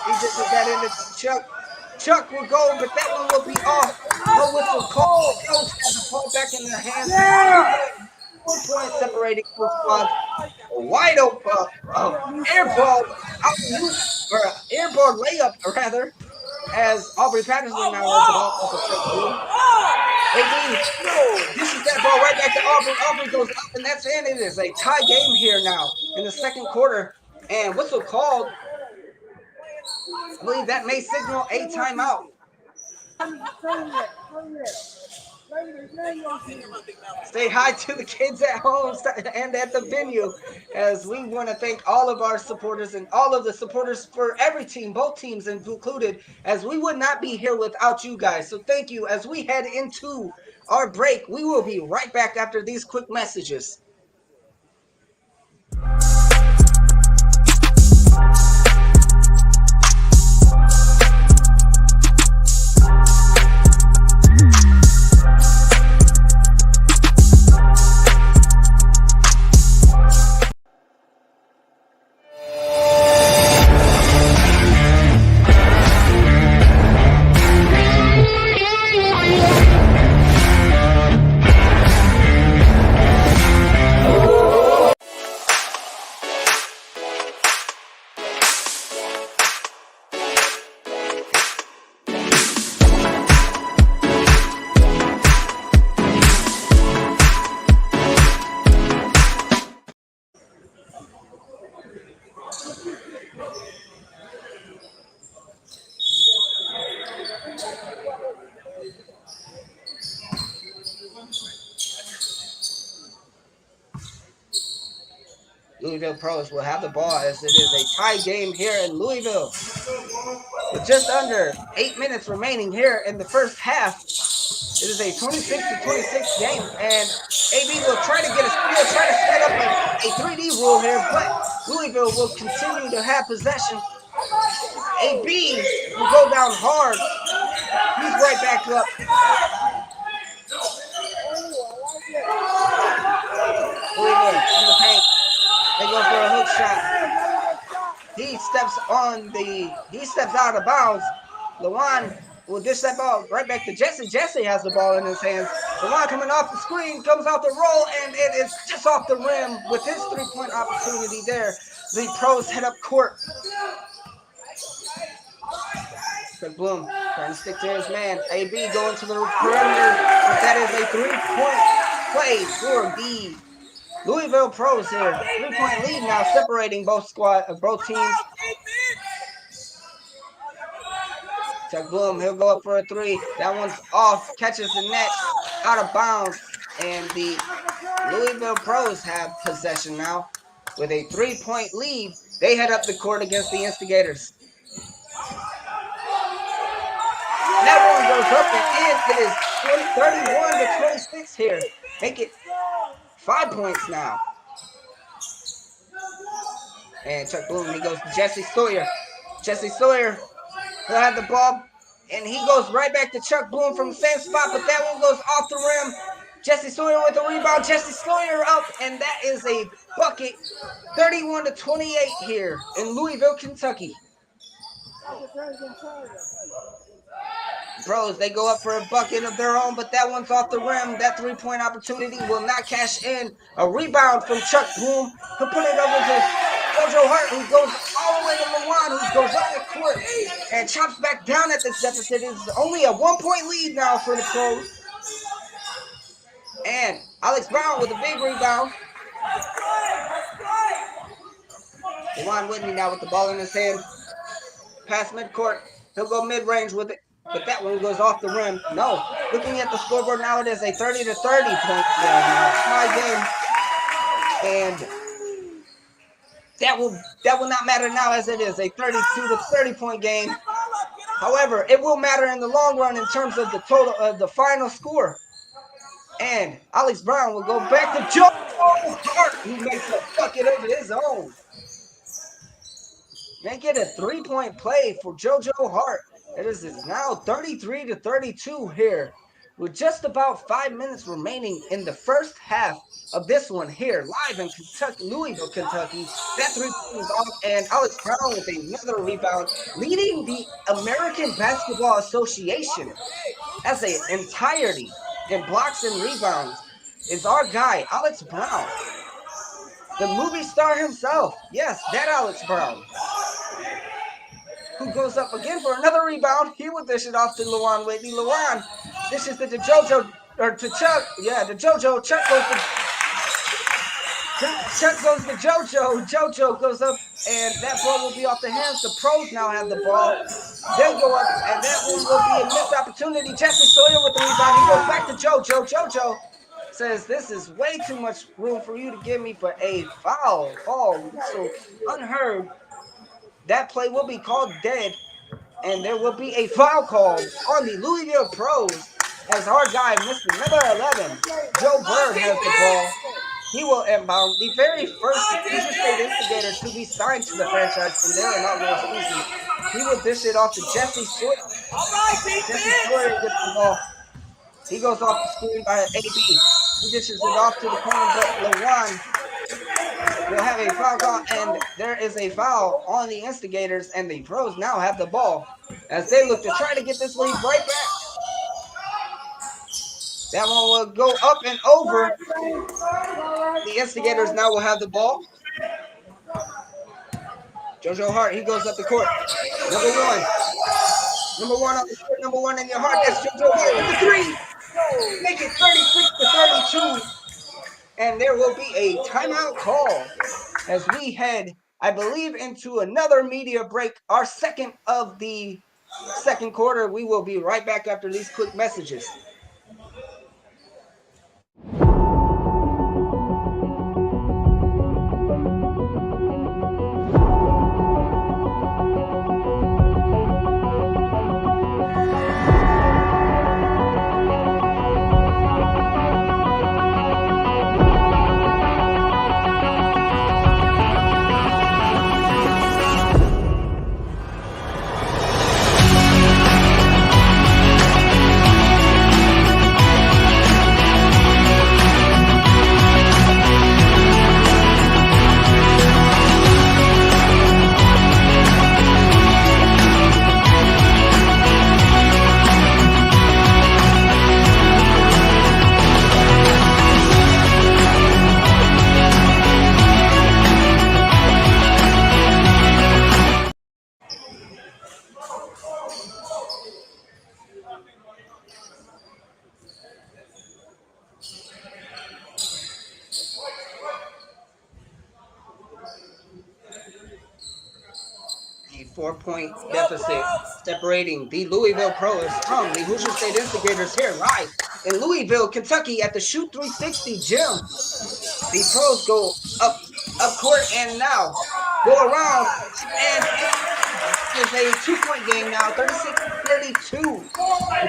He just put that into Chuck. Chuck will go, but that one will be off. No whistle call. The Pros have the ball back in their hands. 4 points separating both squads. Wide open airball layup rather, as Aubrey Patterson now has the ball off of Chuck Bloom. AD dishes that ball right back to Aubrey. Aubrey goes up, and that's in. It is a tie game here now in the second quarter, and whistle called. I believe that may signal a timeout. Say hi to the kids at home and at the venue, as we want to thank all of our supporters and all of the supporters for every team, both teams included, as we would not be here without you guys. So thank you. As we head into our break, we will be right back after these quick messages. Louisville Pros will have the ball as it is a tie game here in Louisville. With just under 8 minutes remaining here in the first half, it is a 26-26 game, and AB will try to get a steal, try to set up a 3D rule here, but Louisville will continue to have possession. AB will go down hard. He's right back up. Louisville in the paint. They go for a hook shot. He steps out of bounds. LeJuan will dish that ball right back to Jesse. Jesse has the ball in his hands. LeJuan coming off the screen, comes off the roll, and it is just off the rim with his 3-point opportunity there. The Pros head up court. Chuck Bloom trying to stick to his man. AB going to the perimeter, but that is a 3-point play for the Louisville Pros here. 3-point lead now separating both teams. Chuck Bloom, he'll go up for a three. That one's off, catches the net, out of bounds. And the Louisville Pros have possession now. With a 3-point lead, they head up the court against the Instigators. That one goes up and in. It is 31 to 26 here. Make it 5 points now. And Chuck Bloom, he goes to Jesse Sawyer. Jesse Sawyer, he'll have the ball. And he goes right back to Chuck Bloom from the same spot, but that one goes off the rim. Jesse Sawyer with the rebound. Jesse Sawyer up, and that is a bucket. 31 to 28 here in Louisville, Kentucky. Bros, they go up for a bucket of their own, but that one's off the rim. That 3-point opportunity will not cash in. A rebound from Chuck Bloom. He'll put it over to JoJo Hart, who goes all the way to Lawan, who goes up the court and chops back down at this deficit. It's only a 1-point lead now for the Pros. And Alex Brown with a big rebound. Lawan Whitney now with the ball in his hand. Pass midcourt. He'll go mid-range with it. But that one goes off the rim. No. Looking at the scoreboard now, it is a 30 to 30 point tie game. And that will not matter now, as it is a 32 to 30 point game. However, it will matter in the long run in terms of the total of the final score. And Alex Brown will go back to Joe Hart, who makes a bucket of his own. Make it a 3-point play for JoJo Hart. It is now 33 to 32 here, with just about 5 minutes remaining in the first half of this one here, live in Kentucky, Louisville, Kentucky. That 3-point is off, and Alex Brown with another rebound, leading the American Basketball Association as an entirety in blocks and rebounds is our guy, Alex Brown, the movie star himself. Yes, that Alex Brown, who goes up again for another rebound. He will dish it off to Lawan Whitney. Lawan dishes it to JoJo, or to Chuck. Yeah, to JoJo. Chuck goes to JoJo. JoJo goes up, and that ball will be off the hands. The Pros now have the ball. They'll go up, and that one will be a missed opportunity. Jesse Sawyer with the rebound. He goes back to JoJo. JoJo says, this is way too much room for you to give me, but a foul. Oh, so unheard. That play will be called dead, and there will be a foul call on the Louisville Pros as our guy, Mr. Number 11, Joe Bird, has the ball. He will inbound, the very first Hoosier State Instigators to be signed to the franchise in their inaugural season. He will dish it off to Jesse Sawyer. Jesse Sawyer gets the ball. He goes off the screen by AB. He dishes it off to the corner, but Lawan will have a foul call, and there is a foul on the Instigators, and the Pros now have the ball as they look to try to get this lead right back. That one will go up and over. The Instigators now will have the ball. JoJo Hart, he goes up the court. Number one on the court, number one in your heart. That's JoJo Hart with the three. Make it 36 to 32. And there will be a timeout call as we head, I believe, into another media break, our second of the second quarter. We will be right back after these quick messages. 4-point deficit separating the Louisville Pros from the Hoosier State Instigators here live in Louisville, Kentucky at the Shoot 360 gym. The Pros go up court and now go around, and it is a 2-point game now, 36-32.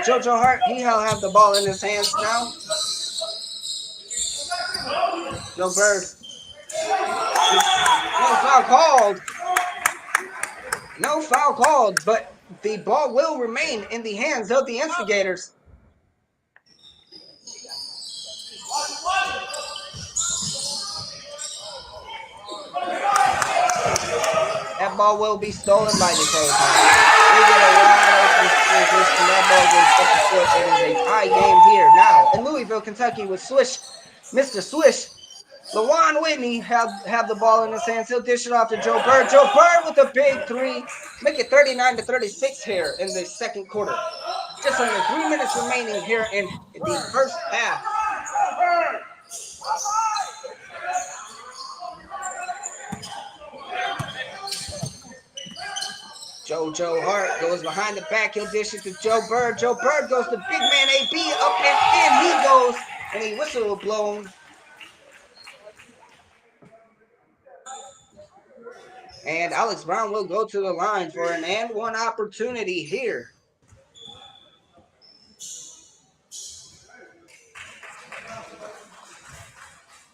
JoJo Hart, he'll have the ball in his hands now. Joe Bird. No foul called. No foul called, but the ball will remain in the hands of the Instigators. That ball will be stolen by the Pros. They get a wide open transition. That ball goes up the court. It is a tie game here now in Louisville, Kentucky with Swish, Mr. Swish. LaJuan Whitney have the ball in his hands. He'll dish it off to Joe Bird. Joe Bird with a big three. Make it 39-36 here in the second quarter. Just under 3 minutes remaining here in the first half. JoJo Hart goes behind the back. He'll dish it to Joe Bird. Joe Bird goes to big man AB. Up and in he goes. And a whistle blown. And Alex Brown will go to the line for an and one opportunity here.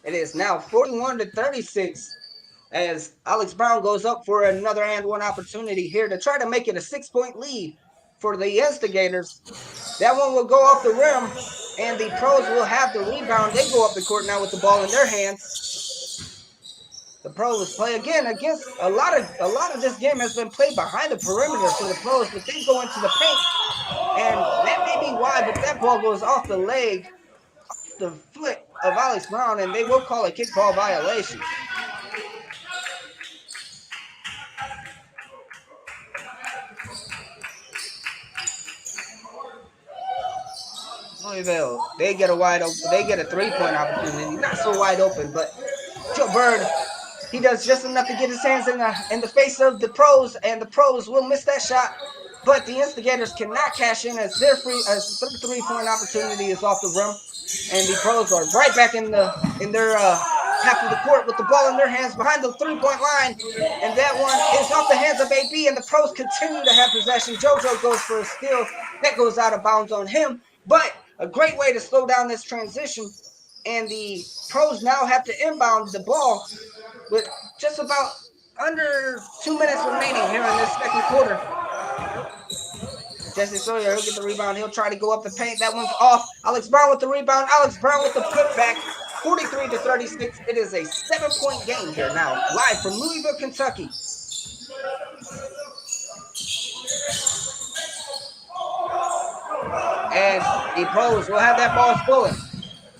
It is now 41-36 as Alex Brown goes up for another and one opportunity here to try to make it a 6-point lead for the Instigators. That one will go off the rim, and the Pros will have the rebound. They go up the court now with the ball in their hands. The Pros play again against a lot of this game has been played behind the perimeter for the Pros, but they go into the paint, and that may be why, but that ball goes off the leg, off the foot of Alex Brown, and they will call a kickball violation. Louisville, they get a 3-point opportunity, not so wide open, but Joe Bird, he does just enough to get his hands in the face of the Pros, and the Pros will miss that shot. But the Instigators cannot cash in as their 3-point opportunity is off the rim, and the Pros are right back in their half of the court with the ball in their hands behind the 3-point line, and that one is off the hands of AB, and the Pros continue to have possession. JoJo goes for a steal that goes out of bounds on him, but a great way to slow down this transition, and the Pros now have to inbound the ball with just about under 2 minutes remaining here in this second quarter. Jesse Sawyer, he'll get the rebound. He'll try to go up the paint. That one's off. Alex Brown with the rebound. Alex Brown with the putback. 43-36. It is a 7-point game here now, live from Louisville, Kentucky. And the Pros will have that ball stolen.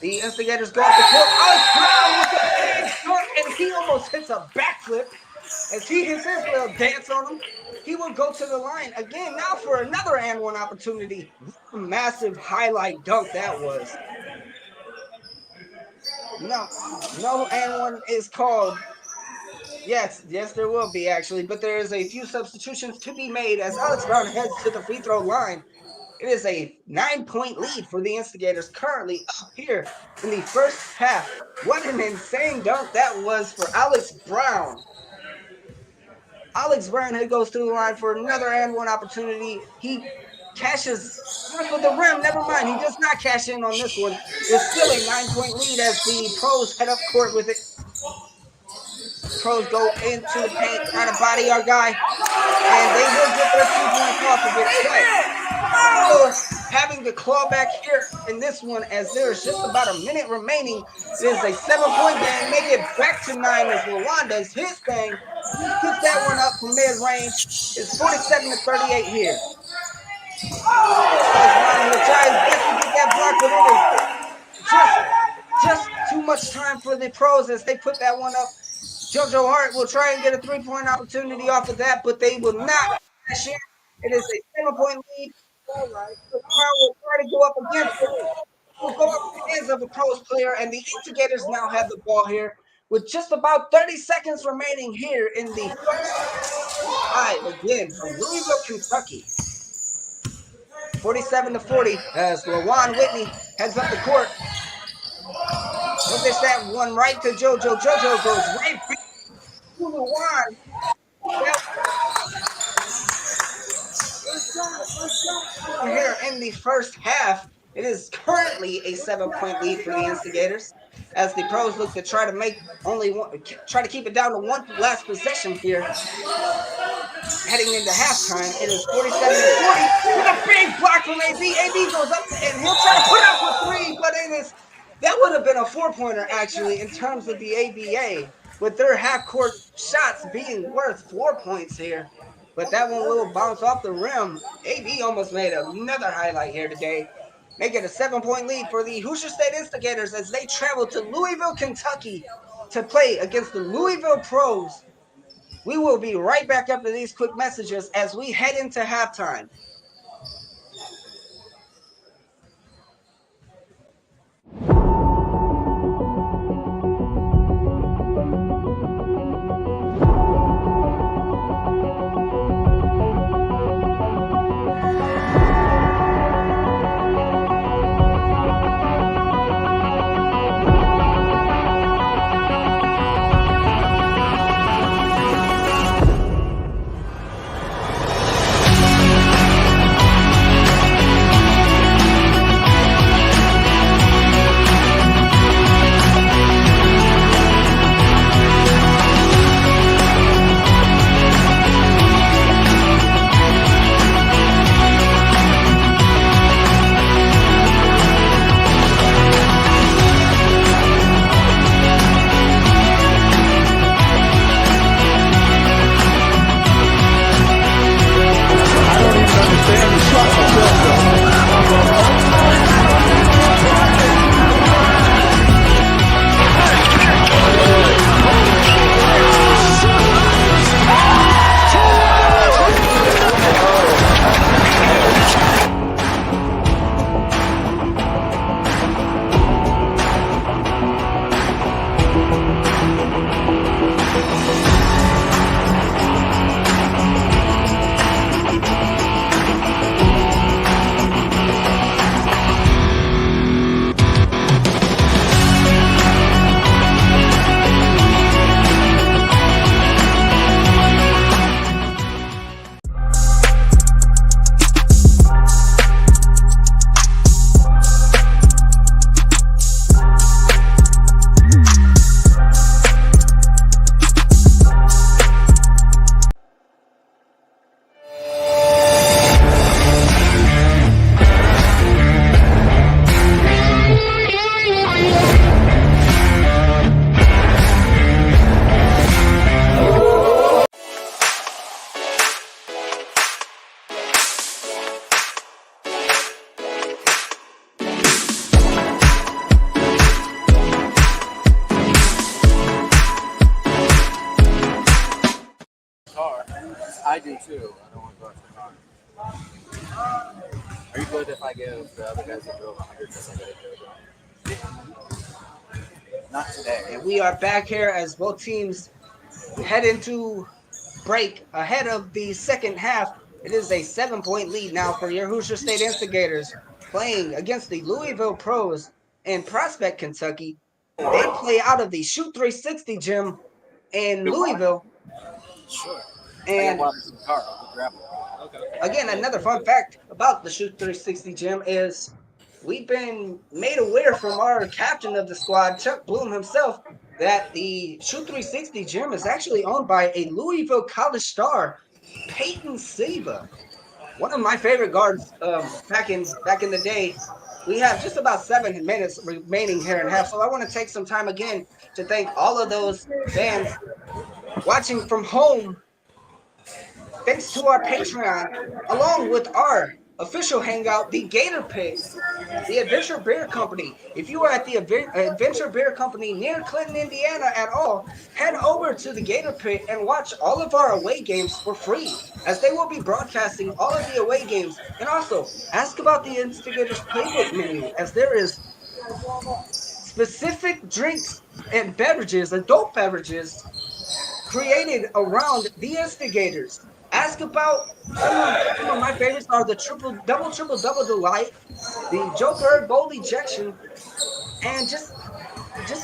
The Instigators go off the court. Alex Brown with the big short, and he almost hits a backflip as he hits his little dance on him. He will go to the line again now for another and one opportunity. Massive highlight dunk that was. No and one is called. Yes, there will be actually, but there is a few substitutions to be made as Alex Brown heads to the free throw line. It is a 9-point lead for the Instigators currently up here in the first half. What an insane dunk that was for Alex Brown. Alex Brown goes to the line for another and one opportunity. He cashes off of the rim. Never mind, he does not cash in on this one. It's still a 9-point lead as the Pros head up court with it. Pros go into the paint, trying to body our guy, and they will get their 2-point off of it. Having the claw back here in this one as there is just about a minute remaining. It is a 7-point game. Make it back to 9 as LaJuan does his thing. He puts that one up from mid-range. It's 47-38 here. He'll try his best to get that block, but it is just too much time for the Pros as they put that one up. JoJo Hart will try and get a 3-point opportunity off of that, but they will not cash in. It is a 7-point lead. All right. So Brown will try to go up against it. Will go up the hands of a Pros player, and the Instigators now have the ball here with just about 30 seconds remaining here in the first five, again from Louisville, Kentucky. 47-40 as LaJuan Whitney heads up the court. He'll dish that one right to JoJo. JoJo goes right back to LaJuan. Here in the first half, it is currently a 7-point lead for the Instigators as the pros look to try to keep it down to one last possession here. Heading into halftime, it is 47-40 with a big block from AB. AB goes up and he'll try to put up a three, but that would have been a 4-pointer actually in terms of the ABA, with their half-court shots being worth 4 points here. But that one little bounce off the rim. AB almost made another highlight here today. Make it a 7-point lead for the Hoosier State Instigators as they travel to Louisville, Kentucky to play against the Louisville Pros. We will be right back after these quick messages as we head into halftime. I do too. I don't want to go out the car. Are you good if I give the other guys a drove 100 just like I did? Not today. And we are back here as both teams head into break ahead of the second half. It is a 7-point lead now for your Hoosier State Instigators playing against the Louisville Pros in Prospect, Kentucky. They play out of the Shoot 360 gym in Louisville. Sure. And again, another fun fact about the Shoot 360 gym is we've been made aware from our captain of the squad, Chuck Bloom himself, that the Shoot 360 gym is actually owned by a Louisville College star, Peyton Siva, one of my favorite guards back in the day. We have just about 7 minutes remaining here in half, so I want to take some time again to thank all of those fans watching from home. Thanks to our Patreon, along with our official hangout, the Gator Pit, the Adventure Beer Company. If you are at the Adventure Beer Company near Clinton, Indiana at all, head over to the Gator Pit and watch all of our away games for free, as they will be broadcasting all of the away games. And also, ask about the Instigators Playbook menu, as there is specific drinks and beverages, adult beverages, created around the Instigators. Ask about some of my favorites are the double triple double delight, the Joker goal ejection, and just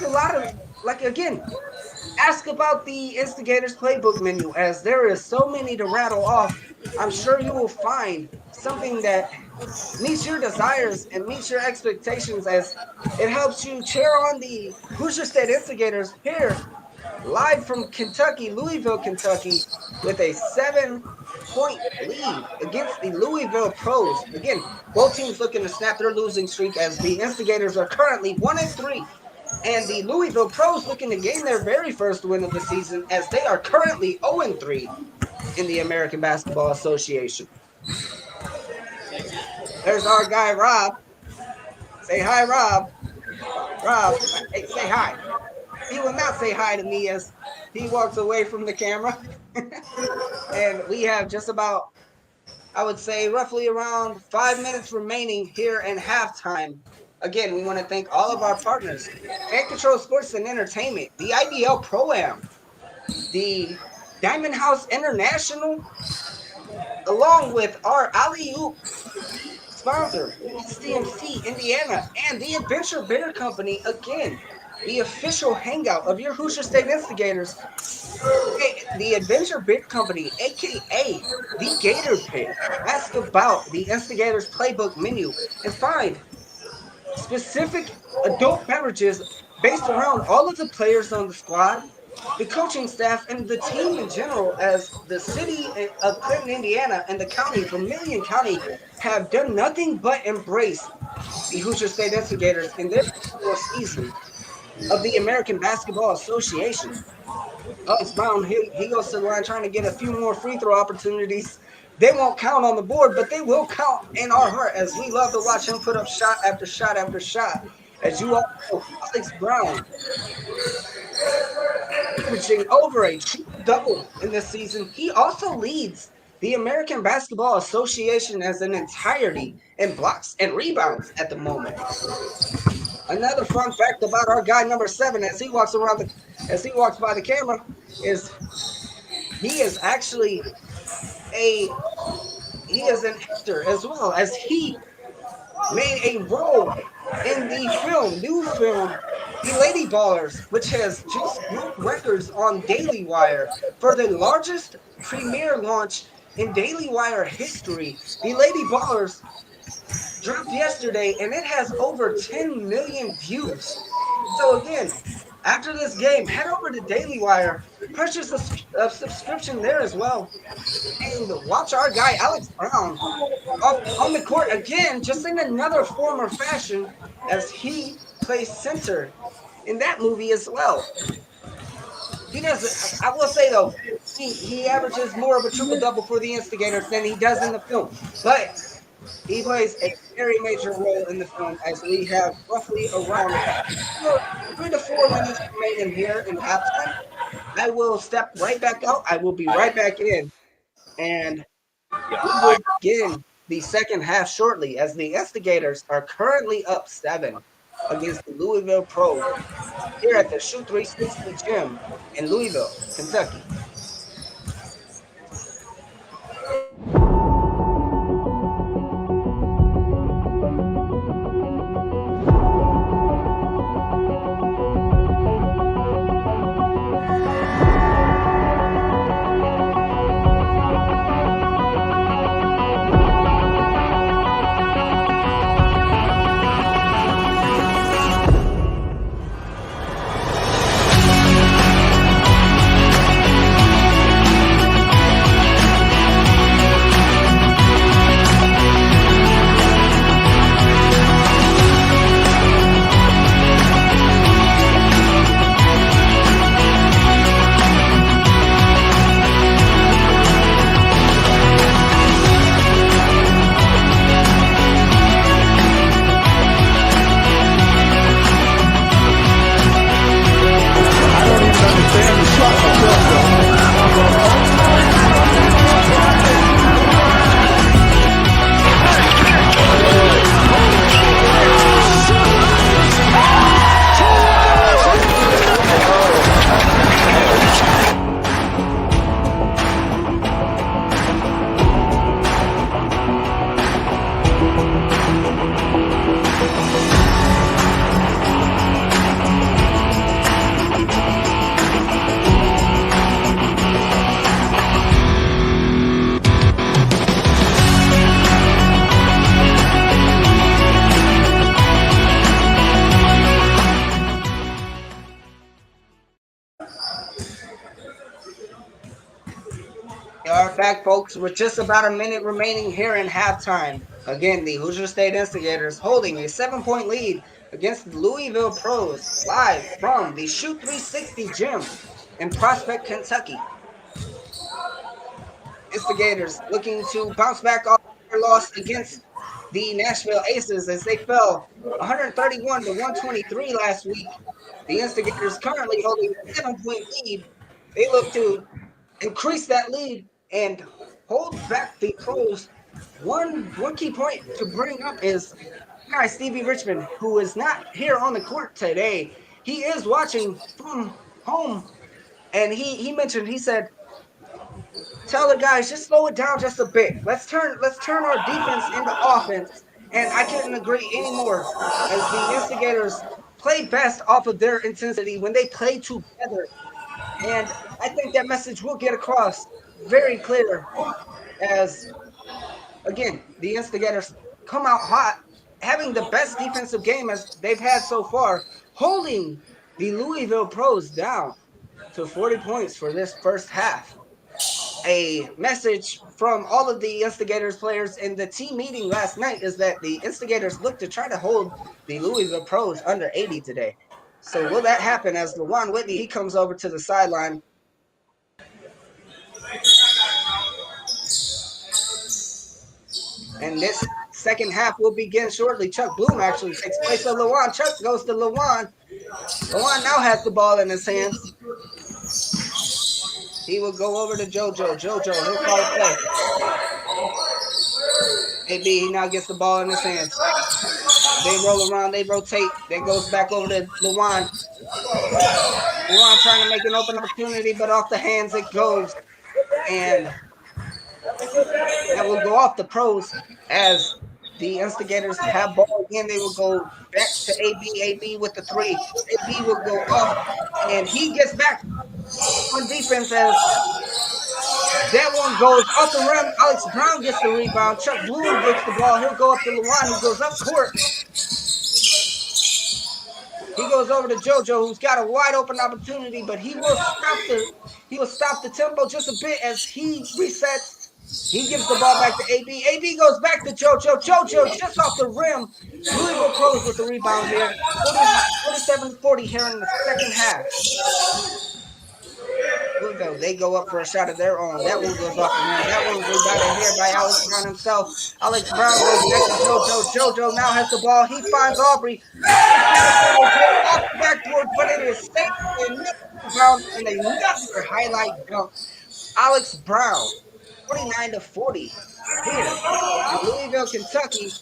a lot of, like, again, ask about the Instigators playbook menu, as there is so many to rattle off. I'm sure you will find something that meets your desires and meets your expectations, as it helps you cheer on the Hoosier State Instigators here live from Kentucky, Louisville, Kentucky, with a 7-point lead against the Louisville Pros. Again, both teams looking to snap their losing streak, as the Instigators are currently 1-3, and the Louisville Pros looking to gain their very first win of the season, as they are currently 0-3 in the American Basketball Association. There's our guy, Rob. Say hi, Rob. Rob, hey, say hi. He will not say hi to me as he walks away from the camera. And we have just about, I would say, roughly around 5 minutes remaining here in halftime. Again, we want to thank all of our partners: Fan Control Sports and Entertainment, the IDL Pro-Am, the Diamond House International, along with our Alley-Oop sponsor, SDMC Indiana, and the Adventure Beer Company, again, the official hangout of your Hoosier State Instigators. The Adventure Beer Company, aka the Gator Pit. Ask about the Instigators playbook menu and find specific adult beverages based around all of the players on the squad, the coaching staff, and the team in general, as the city of Clinton, Indiana, and the county, Vermilion County, have done nothing but embrace the Hoosier State Instigators in their season of the American Basketball Association. Alex Brown, he goes to the line trying to get a few more free throw opportunities. They won't count on the board, but they will count in our heart, as we love to watch him put up shot after shot after shot. As you all know, Alex Brown averaging over a triple-double in this season. He also leads the American Basketball Association as an entirety in blocks and rebounds at the moment. Another fun fact about our guy number 7, as he walks by the camera, is he is actually an actor, as well as he made a role in the new film, The Lady Ballers, which has just broke records on Daily Wire for the largest premiere launch in Daily Wire history. The Lady Ballers dropped yesterday, and it has over 10 million views. So again, after this game, head over to Daily Wire, purchase a subscription there as well, and watch our guy Alex Brown on the court again, just in another form or fashion, as he plays center in that movie as well. He does. I will say though, he averages more of a triple-double for the Instigators than he does in the film, but he plays a very major role in the film, as we have roughly around 3 to 4 minutes remaining here in halftime. I will step right back out. I will be right back in, and we will begin the second half shortly, as the Instigators are currently up 7 against the Louisville Pros here at the Shoot 360 Gym in Louisville, Kentucky. are back, folks, with just about a minute remaining here in halftime. Again, the Hoosier State Instigators holding a 7-point lead against the Louisville Pros, live from the Shoot 360 gym in Prospect, Kentucky. Instigators looking to bounce back off their loss against the Nashville Aces as they fell 131 to 123 last week. The Instigators currently holding a 7-point lead. They look to increase that lead and hold back the Pros. One key point to bring up is guy Stevie Richmond, who is not here on the court today. He is watching from home, and he mentioned, he said, tell the guys just slow it down just a bit. Let's turn our defense into offense. And I couldn't agree anymore, as the Instigators play best off of their intensity when they play together. And I think that message will get across very clear as, again, the Instigators come out hot, having the best defensive game as they've had so far, holding the Louisville Pros down to 40 points for this first half. A message from all of the Instigators players in the team meeting last night is that the Instigators look to try to hold the Louisville Pros under 80 today. So will that happen as LaJuan Whitney, he comes over to the sideline. And this second half will begin shortly. Chuck Bloom actually takes place of LaJuan. Chuck goes to LaJuan. LaJuan now has the ball in his hands. He will go over to JoJo. JoJo, he'll call a play. AB, he now gets the ball in his hands. They roll around, they rotate. That goes back over to LaJuan. LaJuan trying to make an open opportunity, but off the hands it goes. And that will go off the Pros as the Instigators have ball again. They will go back to AB. AB with the three. AB will go off, and he gets back on defense as that one goes off the rim. Alex Brown gets the rebound. Chuck Bloom gets the ball. He'll go up to LaJuan, who goes up court. He goes over to JoJo, who's got a wide open opportunity, but he will stop the tempo just a bit as he resets. He gives the ball back to AB. AB goes back to JoJo. JoJo just off the rim. Louisville Pros with the rebound here. 47-40 here in the second half. Louisville, they go up for a shot of their own. That one goes off the rim. That one rebounded here by Alex Brown himself. Alex Brown goes back to JoJo. JoJo now has the ball. He finds Aubrey. Off the backboard, but it is safe and rebound and another highlight dunk. Alex Brown, 49-40 here in Louisville, Kentucky.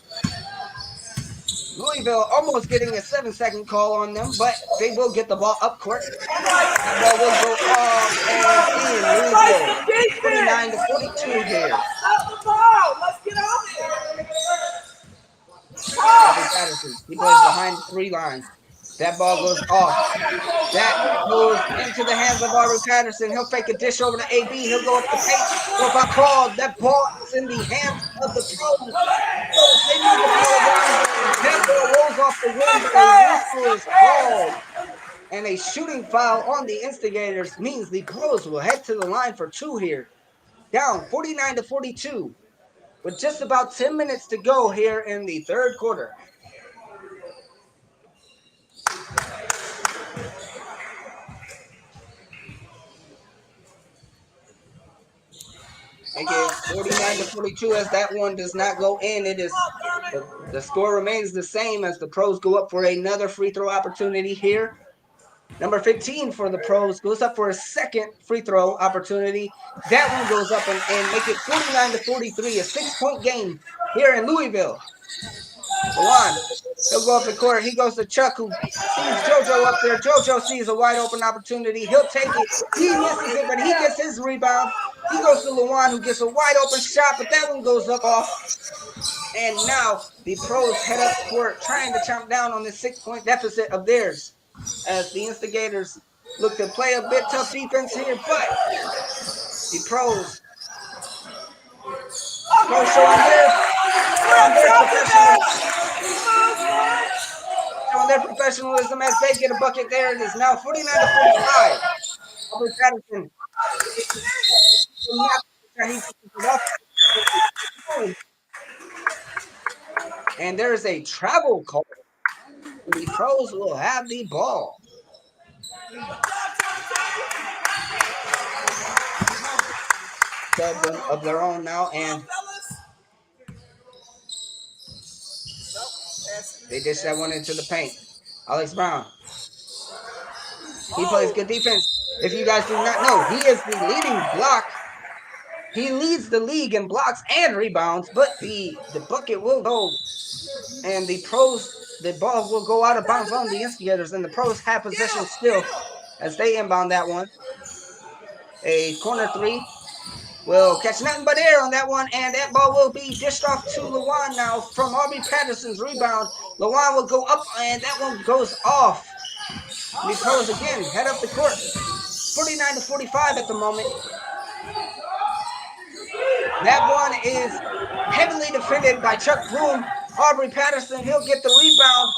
Louisville almost getting a 7-second call on them, but they will get the ball up court. The ball will go off and in. Louisville, 49-42 here. Let's get on it. Patterson, he plays behind the 3 line. That ball goes off. That goes into the hands of Aubrey Patterson. He'll fake a dish over to AB. He'll go up the paint. So if I called, that ball is in the hands of the Pros. They need the ball down. That ball rolls off the rim, but a whistle is called. And a shooting foul on the Instigators means the Pros will head to the line for 2 here. Down 49-42 with just about 10 minutes to go here in the third quarter. Again, 49-42 as that one does not go in. It is the score remains the same as the Pros go up for another free throw opportunity here. Number 15 for the Pros goes up for a second free throw opportunity. That one goes up and make it 49-43, a 6-point game here in Louisville. LaJuan, he'll go up the court. He goes to Chuck, who sees JoJo up there. JoJo sees a wide open opportunity. He'll take it. He misses it, but he gets his rebound. He goes to LaJuan, who gets a wide open shot, but that one goes up off. And now the Pros head up court, trying to chomp down on this 6-point deficit of theirs, as the Instigators look to play a bit tough defense here, but the Pros showing their professionalism as they get a bucket there. It is now 49-45. Aubrey Patterson he pushes it off. And there's a travel call. The pros will have the ball. Of their own now, and they dish that one into the paint. Alex Brown. He plays good defense. If you guys do not know, he is the leading block. He leads the league in blocks and rebounds, but the bucket will go, and the ball will go out of bounds on the Instigators, and the pros have possession still as they inbound that one. A corner three will catch nothing but air on that one, and that ball will be dished off to Lawan now from Aubrey Patterson's rebound. Lawan will go up, and that one goes off. The pros again head up the court. 49-45 at the moment. That one is heavily defended by Chuck Bloom. Aubrey Patterson, he'll get the rebound.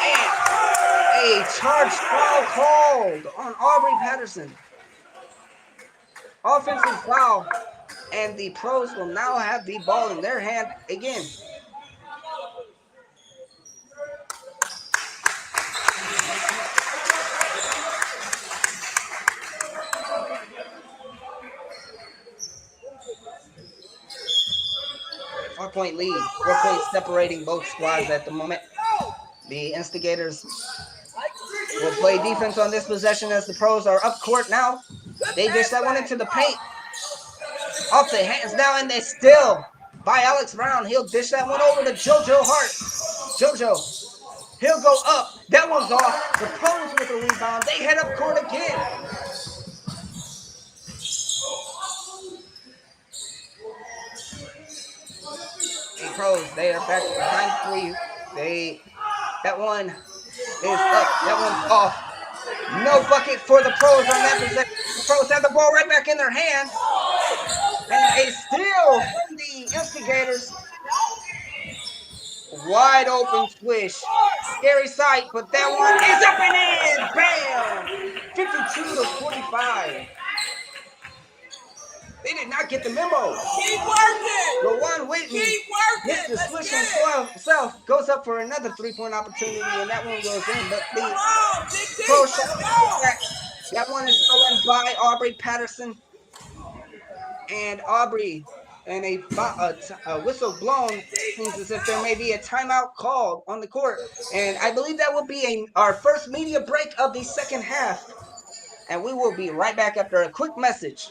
And a charged foul called on Aubrey Patterson. Offensive foul. And the pros will now have the ball in their hand again. Four-point lead, 4 points separating both squads at the moment. The Instigators will play defense on this possession as the pros are up court now. They dish that one into the paint. Off the hands now, and they still by Alex Brown. He'll dish that one over to JoJo Hart. JoJo, he'll go up. That one's off. The pros with the rebound. They head up court again. The pros, they are back behind three. That one is up. That one's off. No bucket for the pros on that possession. The pros have the ball right back in their hands. And a steal from the Instigators. Wide open swish. Scary sight, but that one is up and in. Bam! 52-45. They did not get the memo. Keep working. Lawan Whitney hits the switch himself, goes up for another three-point opportunity, and that one goes in. But the pro shot, that one is stolen by Aubrey Patterson. And Aubrey, and a whistle blown, seems as if there may be a timeout called on the court. And I believe that will be our first media break of the second half. And we will be right back after a quick message.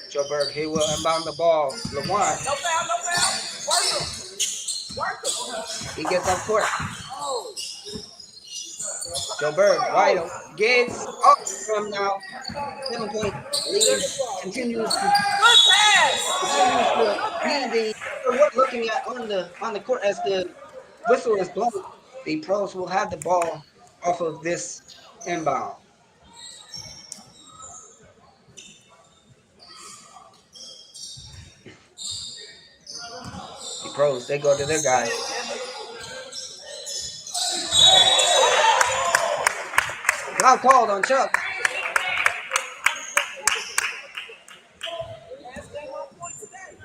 Joe Berg, he will inbound the ball. Lawan. No foul, no foul. Work him. He gets up court. Joe Berg, wide open. Gets up from now. 7-point lead. Continues to be what we're looking at on the court as the whistle is blown. The pros will have the ball off of this inbound. The pros, they go to their guy. Foul called on Chuck.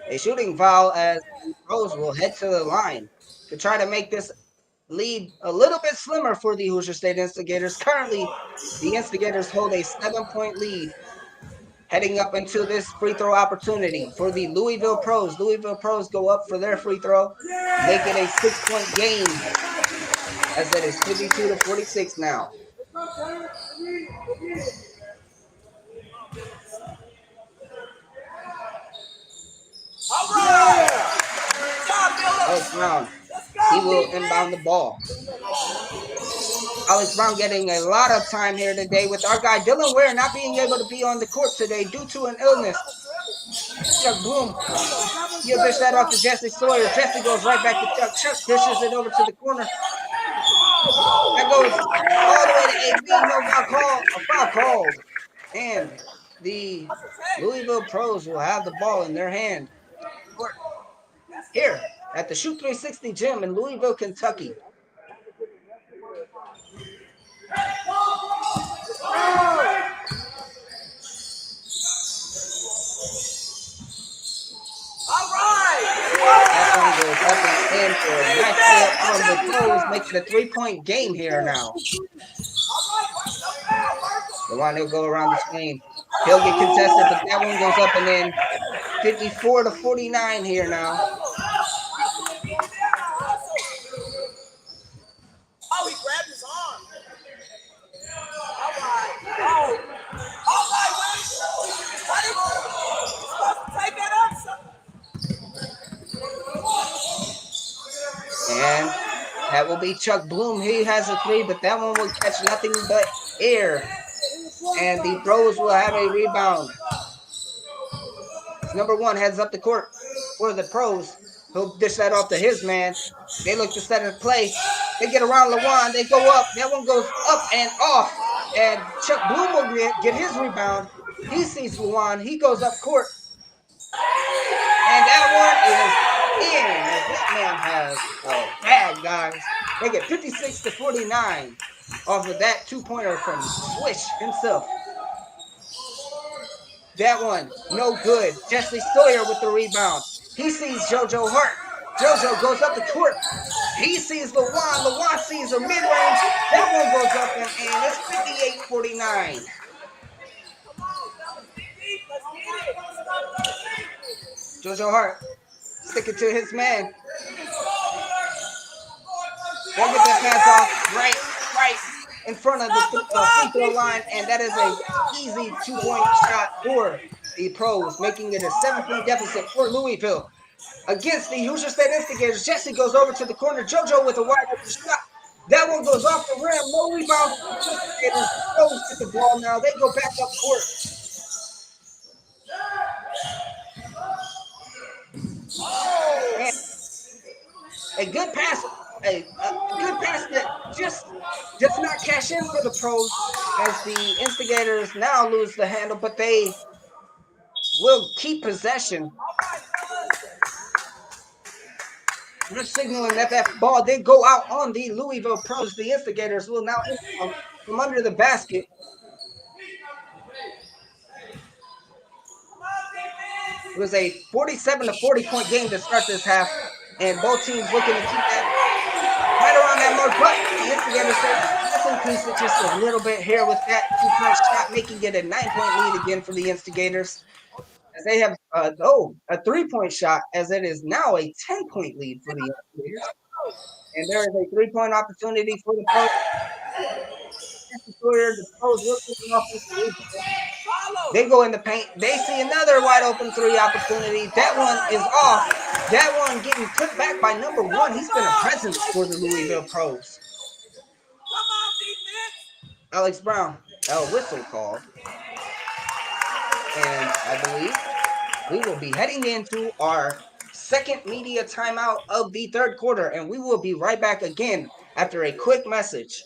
A shooting foul as the pros will head to the line to try to make this lead a little bit slimmer for the Hoosier State Instigators. Currently, the Instigators hold a 7-point lead heading up into this free throw opportunity for the Louisville Pros. Louisville Pros go up for their free throw, make it a 6-point game as it is 52-46 now. Alex Brown, he will inbound the ball. Alex Brown getting a lot of time here today with our guy Dylan Ware not being able to be on the court today due to an illness. Chuck Bloom, he'll dish that off to Jesse Sawyer. Jesse goes right back to Chuck. Chuck dishes it over to the corner. That goes all the way to AB. No foul called. And the Louisville Pros will have the ball in their hand here at the Shoot 360 gym in Louisville, Kentucky. That one goes up and in for a nice layup from the Pros, making a 3-point game here now. The one he'll go around the screen. He'll get contested, but that one goes up and in. 54-49 here now. Oh, he grabbed his arm. All right. Oh. All right, wait. What is supposed to take that up, son? And that will be Chuck Bloom. He has a 3, but that one will catch nothing but air. And the Pros will have a rebound. Number 1 heads up the court for the Pros. He'll dish that off to his man. They look to set a play. They get around Lawan. They go up. That one goes up and off. And Chuck Bloom will get his rebound. He sees Lawan. He goes up court. And that one is in. That man has a bag, guys. They get 56-49 off of that 2-pointer from Swish himself. That one, no good. Jesse Sawyer with the rebound. He sees JoJo Hart. JoJo goes up the court. He sees Lawan. Lawan sees a mid-range. That one goes up and in. It's 58-49. JoJo Hart sticking to his man. They'll get that pass off right in front of the free throw line, and that is an easy 2-point shot for the Pros, making it a 7-point deficit for Louisville. Against the Hoosier State Instigators, Jesse goes over to the corner. JoJo with a wide open shot. That one goes off the rim. No rebound for the Instigators. Pros get the ball now. They go back up court. And a good pass. A good pass that just does not cash in for the Pros as the Instigators now lose the handle, but they will keep possession. They're signaling that ball did go out on the Louisville Pros. The Instigators will now inbound from under the basket. It was a 47-40 point game to start this half, and both teams looking to keep that right around that mark, but the Instigators said, let's increase it just a little bit here with that 2-point shot, making it a 9-point lead again for the Instigators. As they have, a 3-point shot, as it is now a 10-point lead for the Instigators. And there is a 3-point opportunity for the Pros. The Pros looking off this lead. They go in the paint. They see another wide open 3 opportunity. That one is off. That one getting put back by number 1. He's been a presence for the Louisville Pros. Alex Brown, a whistle called. And I believe we will be heading into our second media timeout of the third quarter. And we will be right back again after a quick message.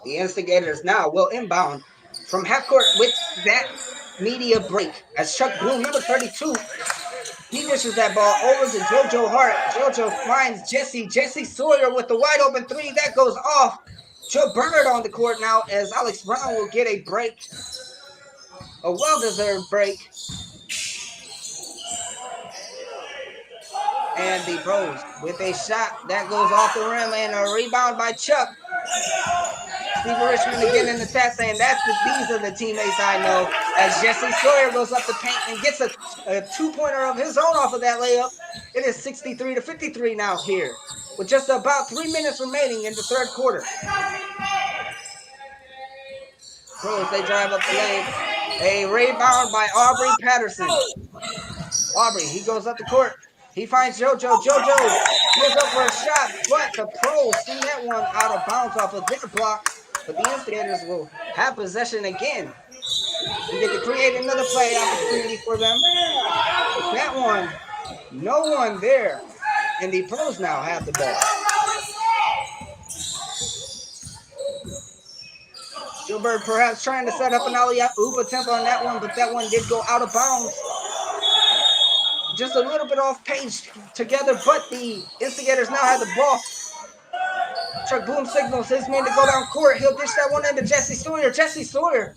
The Instigators now will inbound from half court with that media break as Chuck Bloom, number 32, he dishes that ball over to JoJo Hart. JoJo finds Jesse Sawyer with the wide open three. That goes off. Joe Bernard on the court now as Alex Brown will get a break. A well-deserved break. And the Pros with a shot that goes off the rim and a rebound by Chuck. Steve Richmond again in the chat saying these are the teammates I know. As Jesse Sawyer goes up the paint and gets a two-pointer of his own off of that layup. It is 63-53 now here, with just about 3 minutes remaining in the third quarter. Pros, they drive up the lane. A rebound by Aubrey Patterson. Aubrey, he goes up the court. He finds JoJo. JoJo goes up for a shot, but the Pros send that one out of bounds off of their block. But the Instigators will have possession again. We get to create another play opportunity for them. That one, no one there. And the Pros now have the ball. Gilbert perhaps trying to set up an alley-oop attempt on that one, but that one did go out of bounds. Just a little bit off page together, but the Instigators now have the ball. Chuck Bloom signals his men to go down court. He'll dish that one into Jesse Sawyer. Jesse Sawyer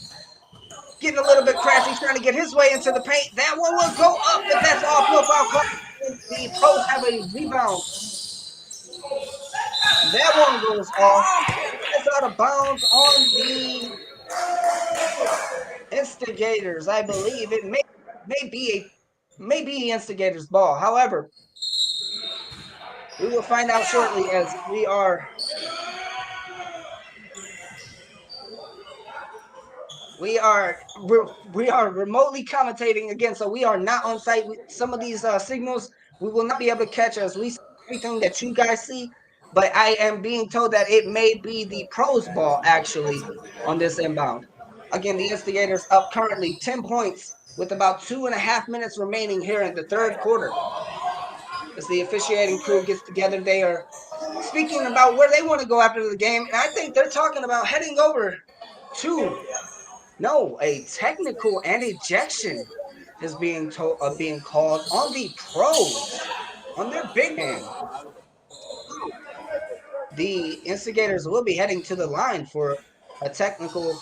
getting a little bit crafty, trying to get his way into the paint. That one will go up, but that's off. No foul call. The Pros have a rebound. That one goes off. It's out of bounds on the Instigators. I believe it may be Instigators' ball. However, we will find out shortly as we are remotely commentating again, so we are not on site. Some of these signals we will not be able to catch as we see everything that you guys see, but I am being told that it may be the Pros ball actually on this inbound. Again, the Instigators up currently 10 points with about 2.5 minutes remaining here in the third quarter. As the officiating crew gets together, they are speaking about where they want to go after the game, and I think they're talking about heading over to a technical and ejection is being called on the Pros, on their big man. The Instigators will be heading to the line for technical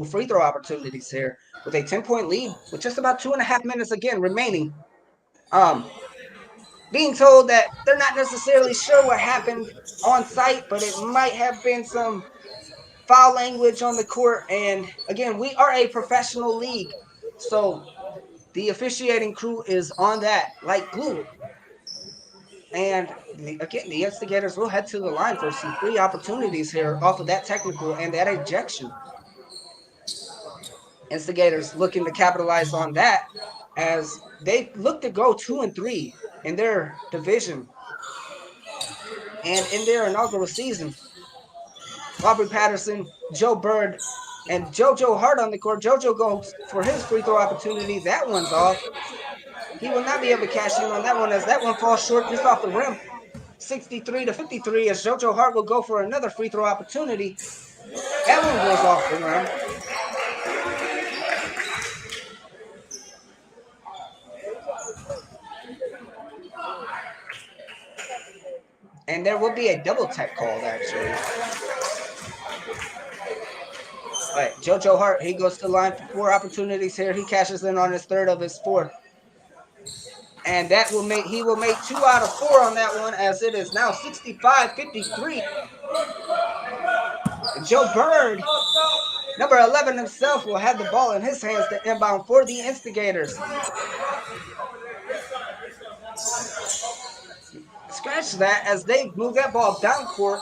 free throw opportunities here with a 10-point lead with just about 2.5 minutes again remaining. Being told that they're not necessarily sure what happened on site, but it might have been some foul language on the court. And again, we are a professional league, so the officiating crew is on that like glue. And again, the Instigators will head to the line for some free opportunities here off of that technical and that ejection. Instigators looking to capitalize on that as they look to go 2-3 in their division and in their inaugural season. Aubrey Patterson, Joe Bird, and JoJo Hart on the court. JoJo goes for his free throw opportunity. That one's off. He will not be able to cash in on that one as that one falls short just off the rim. 63-53 as JoJo Hart will go for another free throw opportunity. That one goes off the rim. And there will be a double tech called, actually. All right, JoJo Hart, he goes to the line for 4 opportunities here. He cashes in on his third of his 4. And he will make 2 out of 4 on that one as it is now 65-53. Joe Bird, number 11 himself, will have the ball in his hands to inbound for the Instigators. Scratch that as they move that ball down court.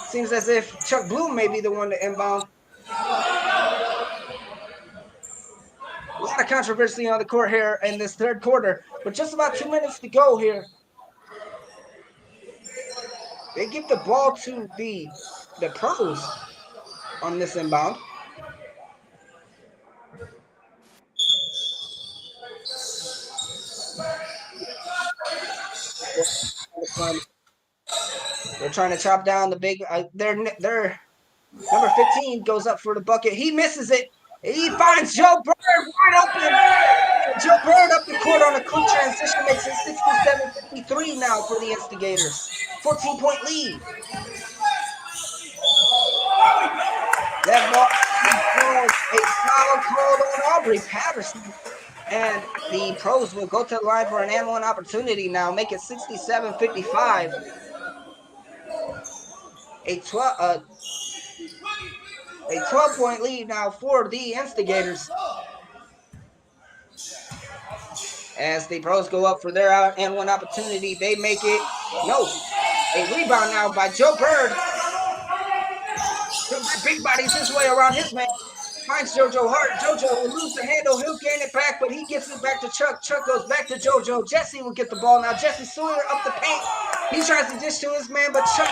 Seems as if Chuck Bloom may be the one to inbound. A lot of controversy on the court here in this third quarter, with just about 2 minutes to go here. They give the ball to the Pros on this inbound. They're trying to chop down the big. Their number 15 goes up for the bucket. He misses it. He finds Joe Bird wide open. And Joe Bird up the court on a quick transition makes it 67-53 now for the Instigators. 14-point lead. That ball was a foul called on Aubrey Patterson. And the pros will go to the line for an and one opportunity now, make it 67-55. A 12-point lead now for the Instigators. As the pros go up for their and one opportunity, they make it, no, a rebound now by Joe Bird. Big bodies his way around his man. Finds JoJo Hart. JoJo will lose the handle. He'll gain it back, but he gets it back to Chuck. Chuck goes back to JoJo. Jesse will get the ball now. Jesse Sawyer up the paint. He tries to dish to his man, but Chuck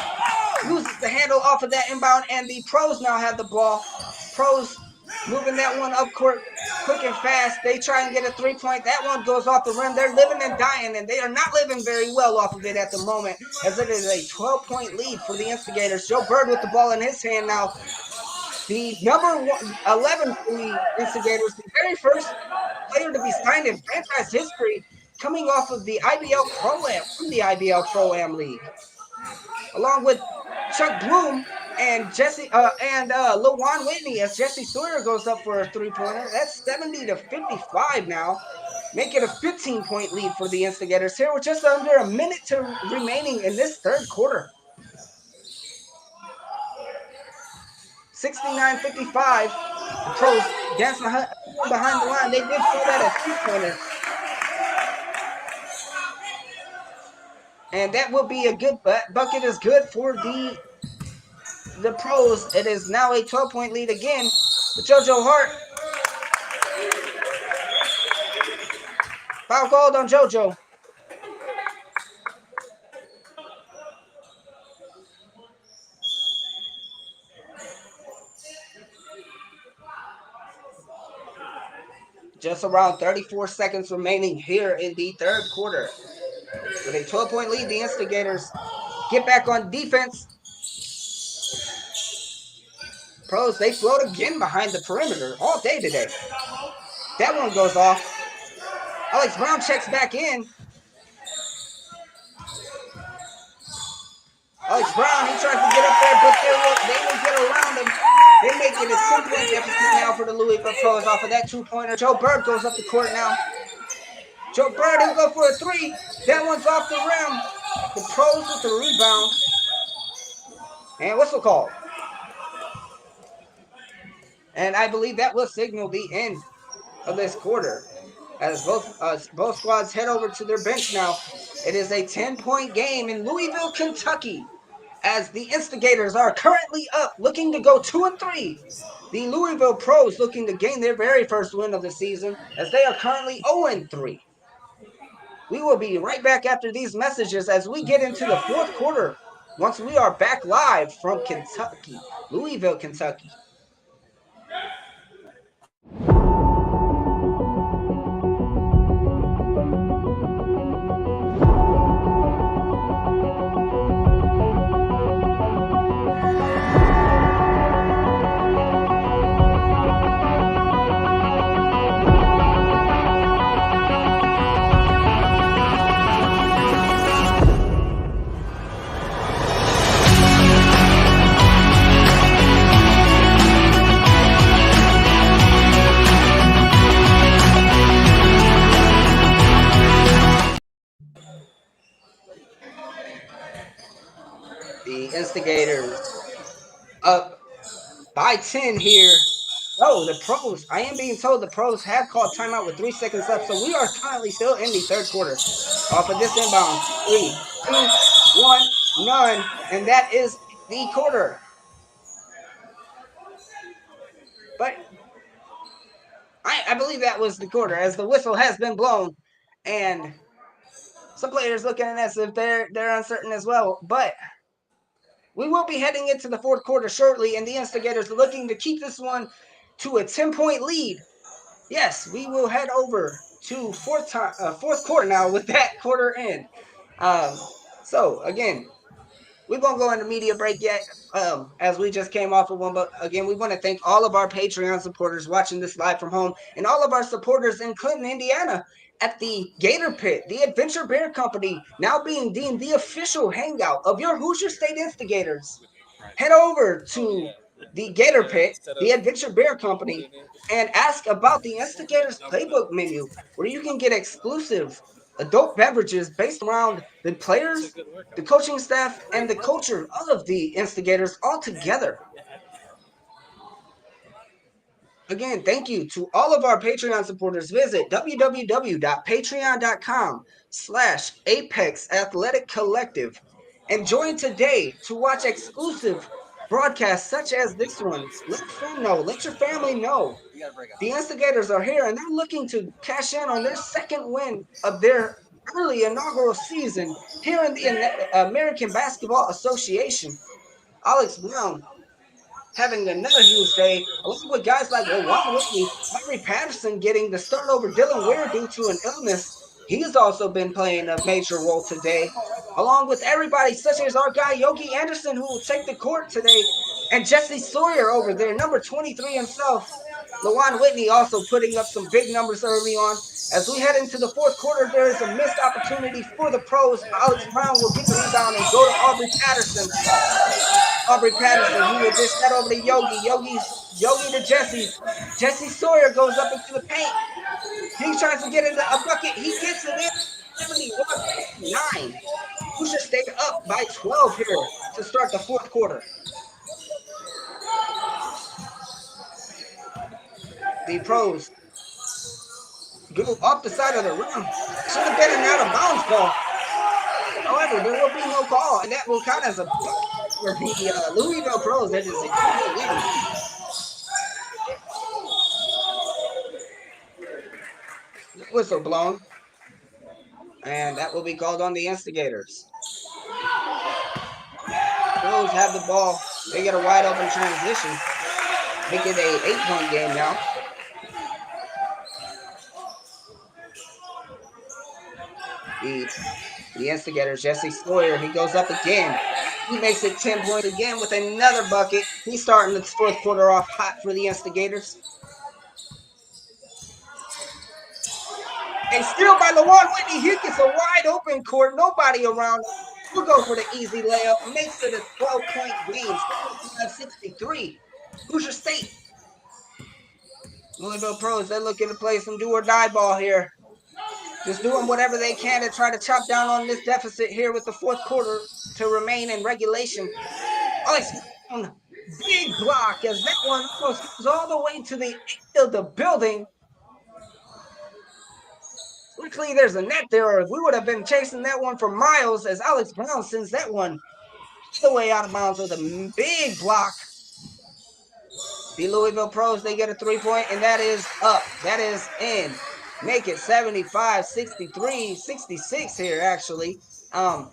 loses the handle off of that inbound, and the pros now have the ball. Pros moving that one up court quick and fast. They try and get a 3-point. That one goes off the rim. They're living and dying, and they are not living very well off of it at the moment, as it is a 12-point lead for the Instigators. Joe Bird with the ball in his hand now. The number 11 for the Instigators, the very first player to be signed in franchise history, coming off of the IBL Pro-Am, from the IBL Pro-Am League, along with Chuck Bloom and Jesse and LaJuan Whitney, as Jesse Sawyer goes up for a 3-pointer. That's 70-55 now, make it a 15-point lead for the Instigators here with just under a minute remaining in this third quarter. 69-55. The pros dance behind the line. They did call that a 3-pointer. And that will be a good bucket is good for the pros. It is now a 12-point lead again with JoJo Hart. Foul called on JoJo. Just around 34 seconds remaining here in the third quarter. With a 12-point lead, the Instigators get back on defense. Pros, they float again behind the perimeter all day today. That one goes off. Alex Brown checks back in. Alex Brown, he tries to get up there, but they will get around him. They make it a 10-point deficit now for the Louisville Pros off of that 2-pointer. Joe Bird goes up the court now. Joe Bird, he'll go for a 3. That one's off the rim. The pros with the rebound. And whistle call. And I believe that will signal the end of this quarter, as both squads head over to their bench now. It is a 10-point game in Louisville, Kentucky, as the Instigators are currently up, looking to go 2-3. The Louisville Pros looking to gain their very first win of the season, as they are currently 0-3. We will be right back after these messages as we get into the fourth quarter, once we are back live from Kentucky, Louisville, Kentucky. The Instigators up by 10 here. Oh, the pros. I am being told the pros have called timeout with 3 seconds left, so we are currently still in the third quarter. Off of this inbound. 3, 2, 1, none. And that is the quarter. But I believe that was the quarter, as the whistle has been blown. And some players looking at us if they're uncertain as well. But we will be heading into the fourth quarter shortly, and the Instigators are looking to keep this one to a 10-point lead. Yes, we will head over to fourth quarter now with that quarter in. So, again, We won't go into media break yet, as we just came off of one. But again, we want to thank all of our Patreon supporters watching this live from home, and all of our supporters in Clinton, Indiana, at the Gator Pit, the Adventure Bear Company, now being deemed the official hangout of your Hoosier State Instigators. Head over to the Gator Pit, the Adventure Bear Company, and ask about the Instigators Playbook menu, where you can get exclusive adult beverages based around the players, the coaching staff, and the culture of the Instigators all together. Again, thank you to all of our Patreon supporters. Visit www.patreon.com/Apex Athletic Collective and join today to watch exclusive broadcasts such as this one. Let a friend know, let your family know. The Instigators are here and they're looking to cash in on their second win of their early inaugural season here in the American Basketball Association. Alex Brown having another huge day, along with guys like Lawan Whitney, Henry Patterson getting the start over Dylan Ware due to an illness. He's also been playing a major role today, along with everybody such as our guy Yogi Anderson, who will take the court today, and Jesse Sawyer over there, number 23 himself. Lawan Whitney also putting up some big numbers early on. As we head into the fourth quarter, there is a missed opportunity for the pros. Alex Brown will get the rebound and go to Aubrey Patterson. Aubrey Patterson, he will dish that over to Yogi. Yogi to Jesse. Jesse Sawyer goes up into the paint. He tries to get into a bucket. He gets it in. 71-69. Hoosier State up by 12 here to start the fourth quarter. The pros go off the side of the rim. Should have been an out of bounds ball. However, there will be no call, and that will count as a for the Louisville pros. That is a win. Whistle blown, and that will be called on the Instigators. Pros have the ball. They get a wide open transition. Make it a 8-point game now. The Instigators, Jesse Sawyer, he goes up again. He makes it 10 points again with another bucket. He's starting the fourth quarter off hot for the Instigators. And still by Lawan Whitney, he gets a wide open court. Nobody around. We'll go for the easy layup. Makes it a 12-point game. 65-63. Hoosier State. Louisville pros, they're looking to play some do or die ball here. Just doing whatever they can to try to chop down on this deficit here with the fourth quarter to remain in regulation. Alex Brown, big block as that one almost goes all the way to the end of the building. Luckily, there's a net there, or we would have been chasing that one for miles as Alex Brown sends that one all the way out of bounds with a big block. The Louisville pros, they get a 3-point, and that is up. That is in. Make it 75-63, 66 here, actually,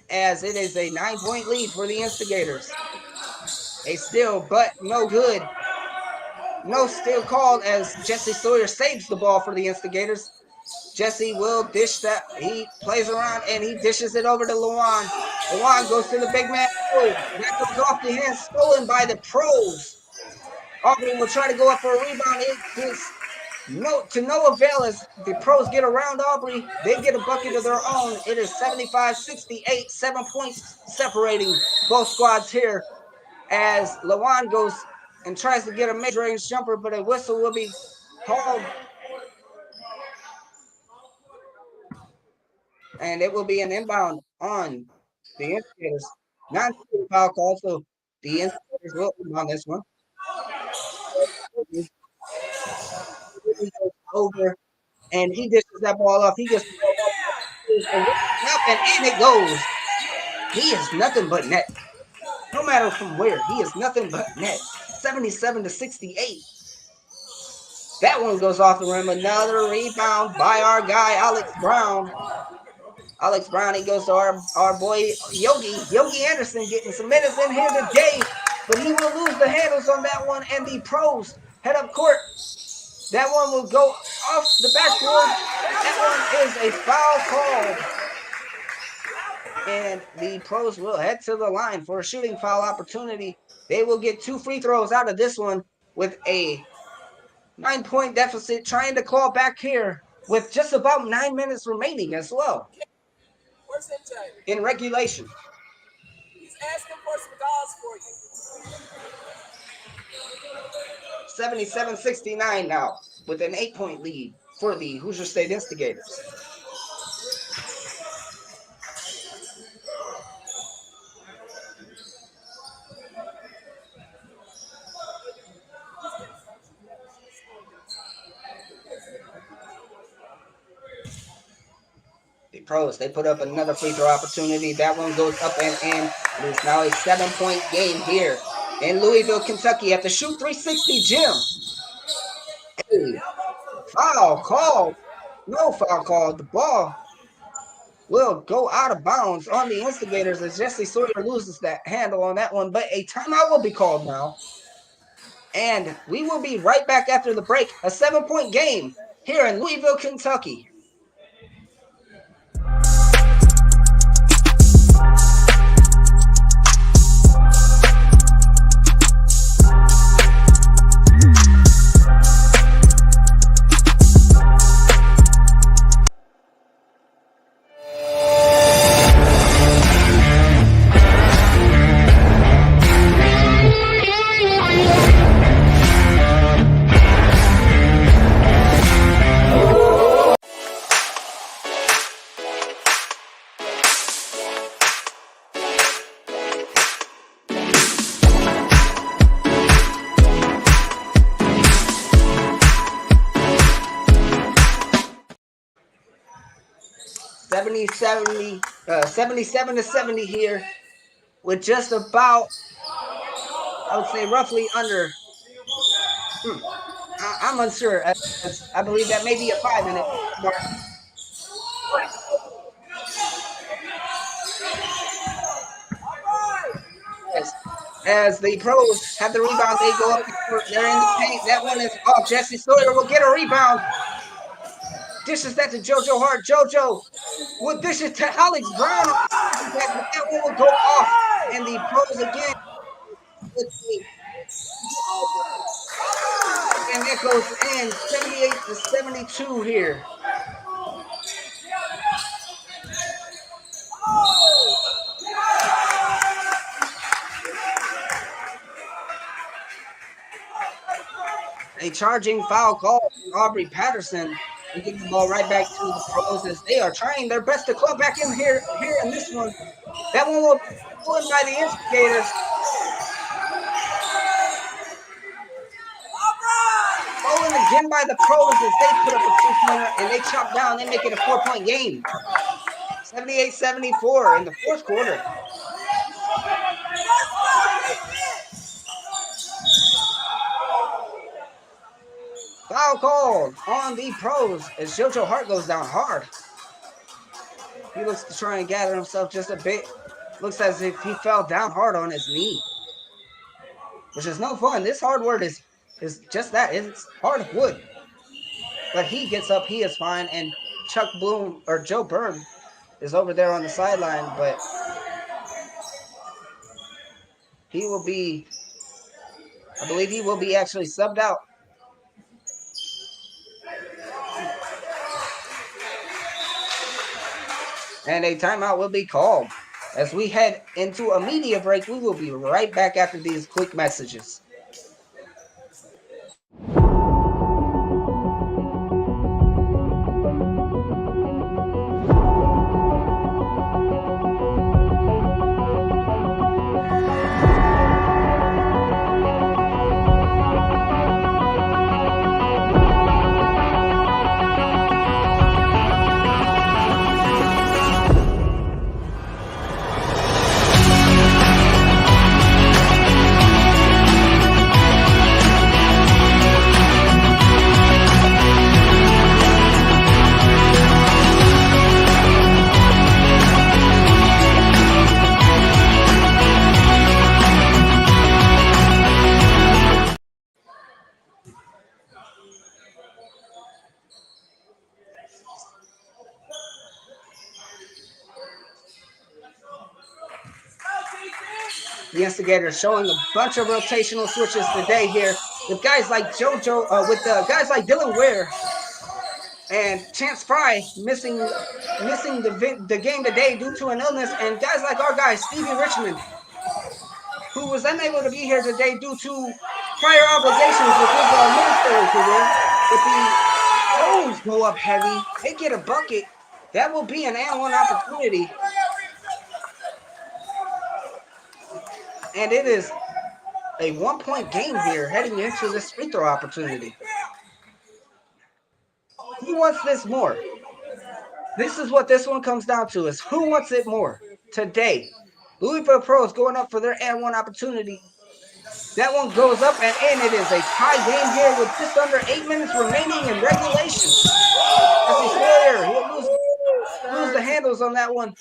as it is a 9-point lead for the Instigators. A steal, but no good. No steal called as Jesse Sawyer saves the ball for the Instigators. Jesse will dish that. He plays around, and he dishes it over to Lawan. Lawan goes to the big man. Oh, that goes off the hand, stolen by the pros. Aubrey will try to go up for a rebound. It is to no avail as the pros get around Aubrey. They get a bucket of their own. It is 75-68, 7 points separating both squads here as Lawan goes and tries to get a mid-range jumper, but a whistle will be called. And it will be an inbound on the Instigators. Non-shooting foul call, so the Instigators will inbound this one. Over, and he dishes that ball off. He gets and in it goes. He is nothing but net. No matter from where, he is nothing but net. 77-68. That one goes off the rim. Another rebound by our guy, Alex Brown. Alex Brown, he goes to our boy Yogi Anderson, getting some minutes in here today, but he will lose the handles on that one, and the pros head up court. That one will go off the backboard. That one is a foul called. And the pros will head to the line for a shooting foul opportunity. They will get 2 free throws out of this one with a 9-point deficit, trying to claw back here with just about 9 minutes remaining as well Where's MJ? in regulation. He's asking for some guards for you. 77-69 now with an 8-point lead for the Hoosier State Instigators. The pros, they put up another free throw opportunity. That one goes up and in. It is now a 7-point game here in Louisville, Kentucky at the Shoot 360 gym. Hey, foul called. No foul called. The ball will go out of bounds on the Instigators as Jesse Sawyer loses that handle on that one. But a timeout will be called now. And we will be right back after the break. A 7-point game here in Louisville, Kentucky. $77 to 70 here with just about, I would say roughly under, I'm unsure. I believe that may be a 5-minute mark. As the pros have the rebound, they go up the court. They're in the paint. That one is off. Jesse Sawyer will get a rebound. Dishes that to JoJo Hart. JoJo will dish it to Alex Brown. That one will go off. And the pros again. And that goes in 78 to 72 here. A charging foul call from Aubrey Patterson. We get the ball right back to the pros as they are trying their best to claw back in here in this one. That one will be won by the Instigators. Stolen again by the pros as they put up a 2-pointer and they chop down. They make it a 4-point game. 78-74 in the fourth quarter. Foul called on the pros as JoJo Hart goes down hard. He looks to try and gather himself just a bit. Looks as if he fell down hard on his knee, which is no fun. This hardwood is just that. It's hard wood. But he gets up. He is fine. And Chuck Bloom or Joe Byrne is over there on the sideline, but he will be, I believe he will be actually subbed out. And a timeout will be called. As we head into a media break, we will be right back after these quick messages. The Instigators showing a bunch of rotational switches today here with guys like guys like Dylan Ware and Chance Fry missing the game today due to an illness, and guys like our guy Stevie Richmond, who was unable to be here today due to prior obligations with his military career. But the O's go up heavy. They get a bucket. That will be an and one opportunity. And it is a 1 point game here heading into this free throw opportunity. Who wants this more? This is what this one comes down to, is who wants it more today. Louisville Pros going up for their and one opportunity. That one goes up and in. It is a tie game here with just under 8 minutes remaining in regulation. Jesse Sawyer, he'll lose the handles on that one.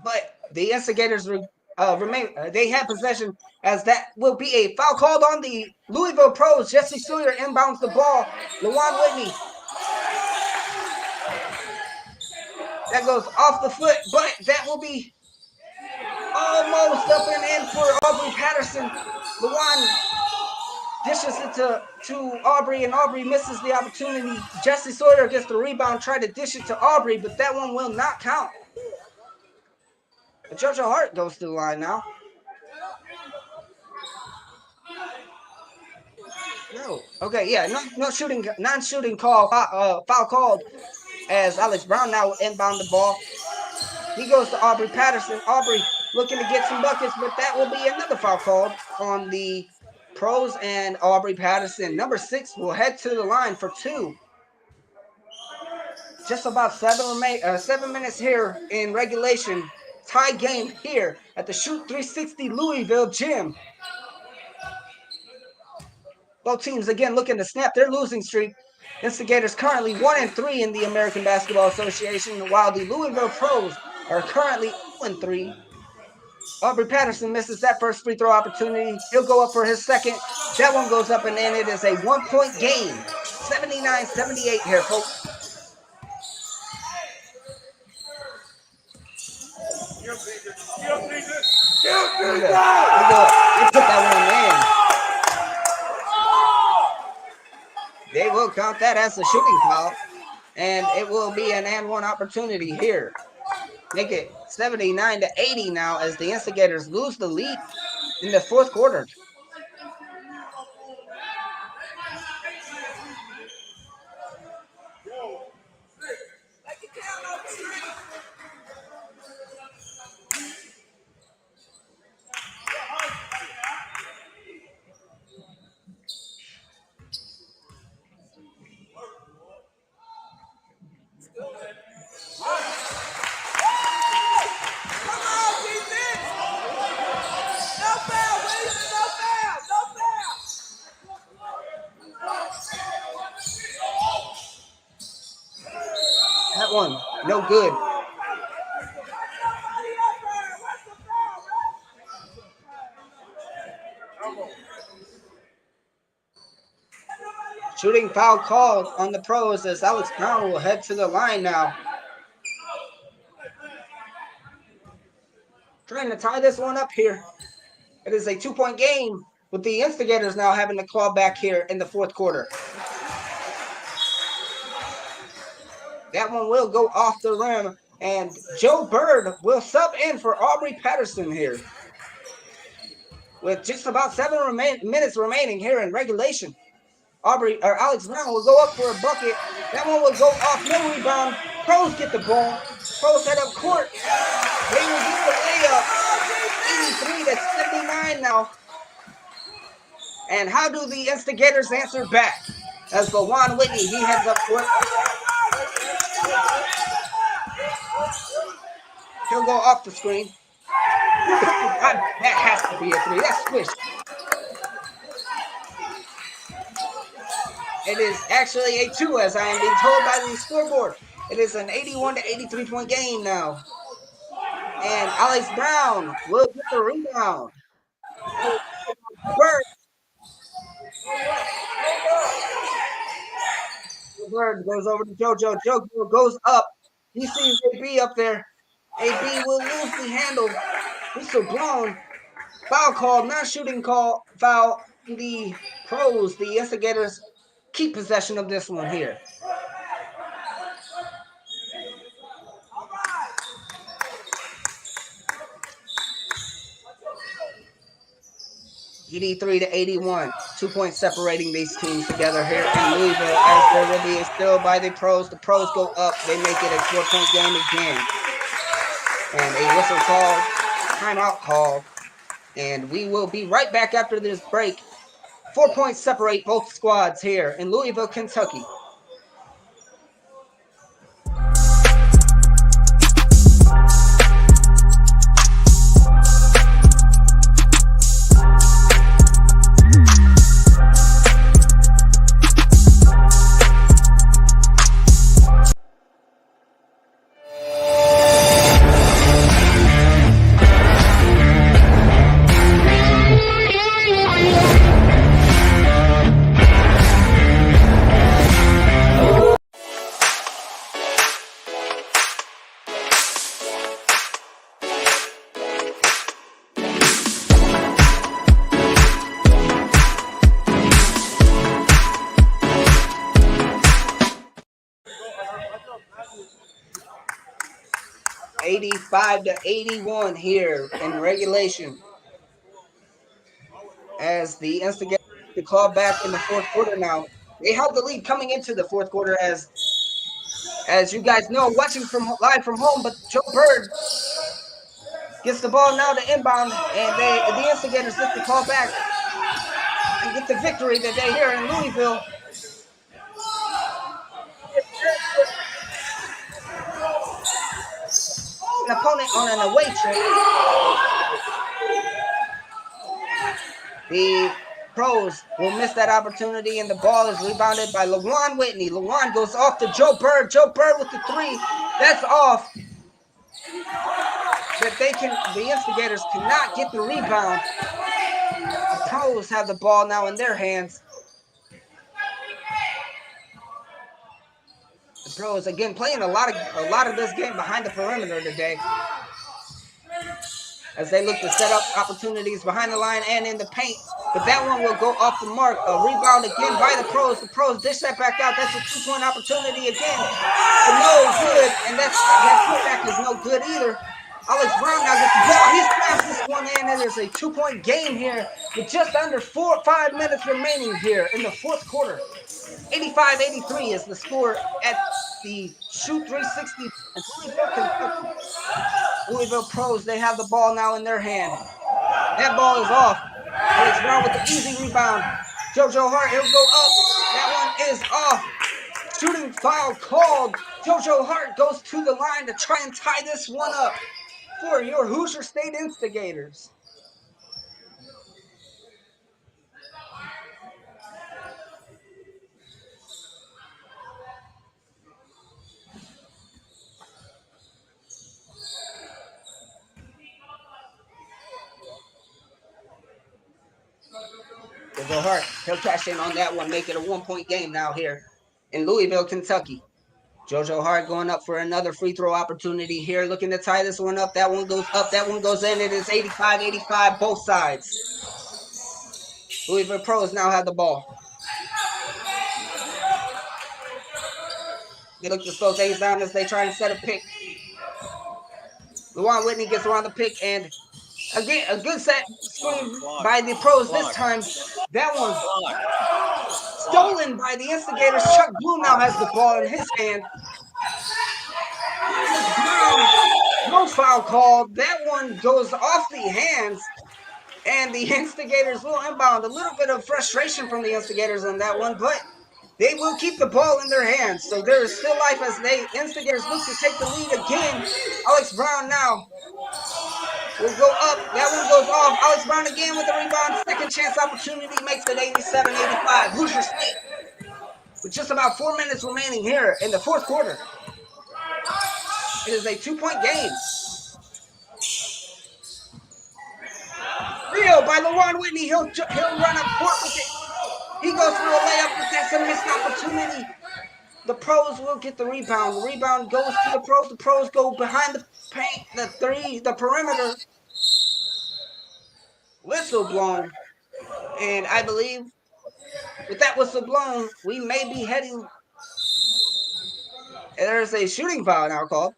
But the Instigators remain. They have possession, as that will be a foul called on the Louisville Pros. Jesse Sawyer inbounds the ball. LaJuan Whitney. That goes off the foot, but that will be almost up and in for Aubrey Patterson. LaJuan dishes it to Aubrey, and Aubrey misses the opportunity. Jesse Sawyer gets the rebound, try to dish it to Aubrey, but that one will not count. JoJo Hart goes to the line now. No. Okay, yeah, non-shooting call, foul called, as Alex Brown now will inbound the ball. He goes to Aubrey Patterson. Aubrey looking to get some buckets, but that will be another foul called on the Pros, and Aubrey Patterson, number 6, will head to the line for 2. Just about 7 minutes here in regulation. Tie game here at the Shoot 360 Louisville gym. Both teams again looking to snap their losing streak. Instigators currently 1-3 in the American Basketball Association, while the Louisville Pros are currently 0-3. Aubrey Patterson misses that first free throw opportunity. He'll go up for his second. That one goes up and in. It is a 1 point game. 79-78 here, folks. They put that one in. They will count that as a shooting foul, and it will be an and one opportunity here. Make it 79-80 now as the Instigators lose the lead in the fourth quarter. That one, no good. Shooting foul called on the Pros as Alex Brown will head to the line now. Trying to tie this one up here. It is a 2 point game, with the Instigators now having to claw back here in the fourth quarter. That one will go off the rim, and Joe Bird will sub in for Aubrey Patterson here. With just about 7 minutes remaining here in regulation. Alex Brown will go up for a bucket. That one will go off, no rebound. Pros get the ball. Pros head up court. They will get the layup. 83-79 now. And how do the Instigators answer back? As LaJuan Whitney, he heads up court. He'll go off the screen. That has to be a 3. That's squished. It is actually a 2, as I am being told by the scoreboard. It is an 81-83 point game now. And Alex Brown will get the rebound. Bird goes over to JoJo. JoJo goes up. He sees AB up there. AB will lose the handle. Whistle blown. Foul called, not shooting call. Foul. The pros, the Instigators, keep possession of this one here. 83-81. 2 points separating these teams together here in Louisville as there will be a steal by the pros. The pros go up. They make it a 4-point game again. And a whistle called, timeout called. And we will be right back after this break. 4 points separate both squads here in Louisville, Kentucky. (85-81) here in regulation. As the Instigators call back in the fourth quarter now. They held the lead coming into the fourth quarter as you guys know, watching from live from home, but Joe Bird gets the ball now to inbound, and the Instigators get the call back and get the victory today here in Louisville. An opponent on an away trip. The pros will miss that opportunity, and the ball is rebounded by LaJuan Whitney. LaJuan goes off to Joe Bird. Joe Bird with the three. That's off. But the Instigators cannot get the rebound. The pros have the ball now in their hands. The pros again playing a lot of this game behind the perimeter today, as they look to set up opportunities behind the line and in the paint. But that one will go off the mark. A rebound again by the pros. The pros dish that back out. That's a 2-point opportunity again. But no good. And that putback is no good either. Alex Brown now gets the ball. He snaps this one in. It is a 2-point game here with just under 5 minutes remaining here in the fourth quarter. 85-83 is the score at the Shoot 360 and Louisville, Kentucky. Louisville pros, they have the ball now in their hand. That ball is off. Alex Brown with the easy rebound. JoJo Hart, he'll go up. That one is off. Shooting foul called. JoJo Hart goes to the line to try and tie this one up for your Hoosier State Instigators. JoJo Hart, he'll cash in on that one, make it a 1-point game now here in Louisville, Kentucky. JoJo Hart going up for another free throw opportunity here, looking to tie this one up. That one goes up, that one goes in. It is 85-85, both sides. Louisville pros now have the ball. They look to slow things down as they try to set a pick. LaJuan Whitney gets around the pick, and again, a good set screen by the pros this time. That one stolen by the Instigators. Chuck Blue now has the ball in his hand. No foul called. That one goes off the hands, and the Instigators will inbound. A little bit of frustration from the Instigators on that one, but they will keep the ball in their hands. So there is still life as the Instigators look to take the lead again. Alex Brown now will go up. That one goes off. Alex Brown again with the rebound. Second chance opportunity makes it 87-85. Hoosier State with just about 4 minutes remaining here in the fourth quarter. It is a 2-point game. Rio by LaJuan Whitney. He'll run up court with it. He goes for a layup, but that's a missed opportunity. The pros will get the rebound. The rebound goes to the pros. The pros go behind the paint, the perimeter. Whistle blown. And I believe with that whistle blown, we may be heading. There's a shooting foul now called.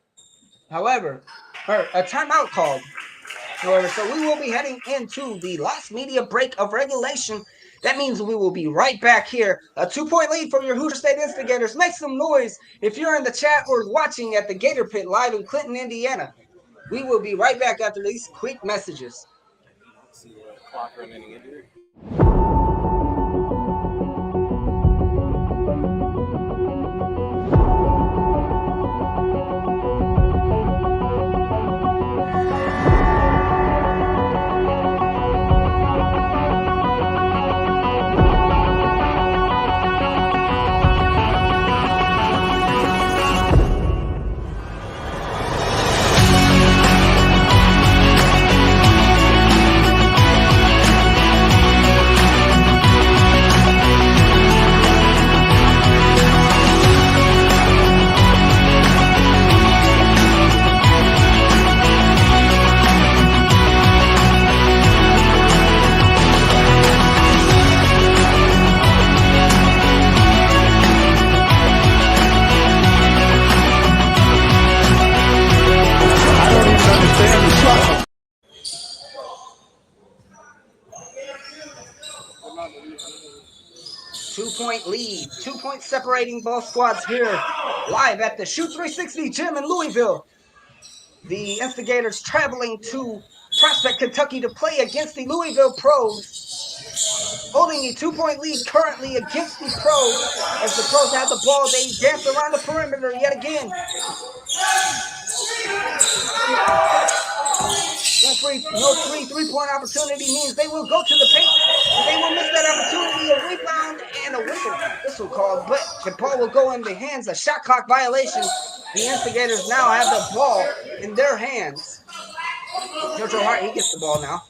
However, or a timeout called. However, so we will be heading into the last media break of regulation. That means we will be right back here. A 2-point lead for your Hoosier State Instigators. Make some noise if you're in the chat or watching at the Gator Pit live in Clinton, Indiana. We will be right back after these quick messages. See the clock running in here. Two-point lead, 2 points separating both squads here live at the Shoot 360 gym in Louisville. The Instigators traveling to Prospect, Kentucky to play against the Louisville Pros. Holding a 2-point lead currently against the Pros. As the Pros have the ball, they dance around the perimeter yet again. No free three-point opportunity means they will go to the paint. They will miss that opportunity. A rebound and a whistle called, but the ball will go in the hands. A shot clock violation. The Instigators now have the ball in their hands. JoJo Hart, he gets the ball now.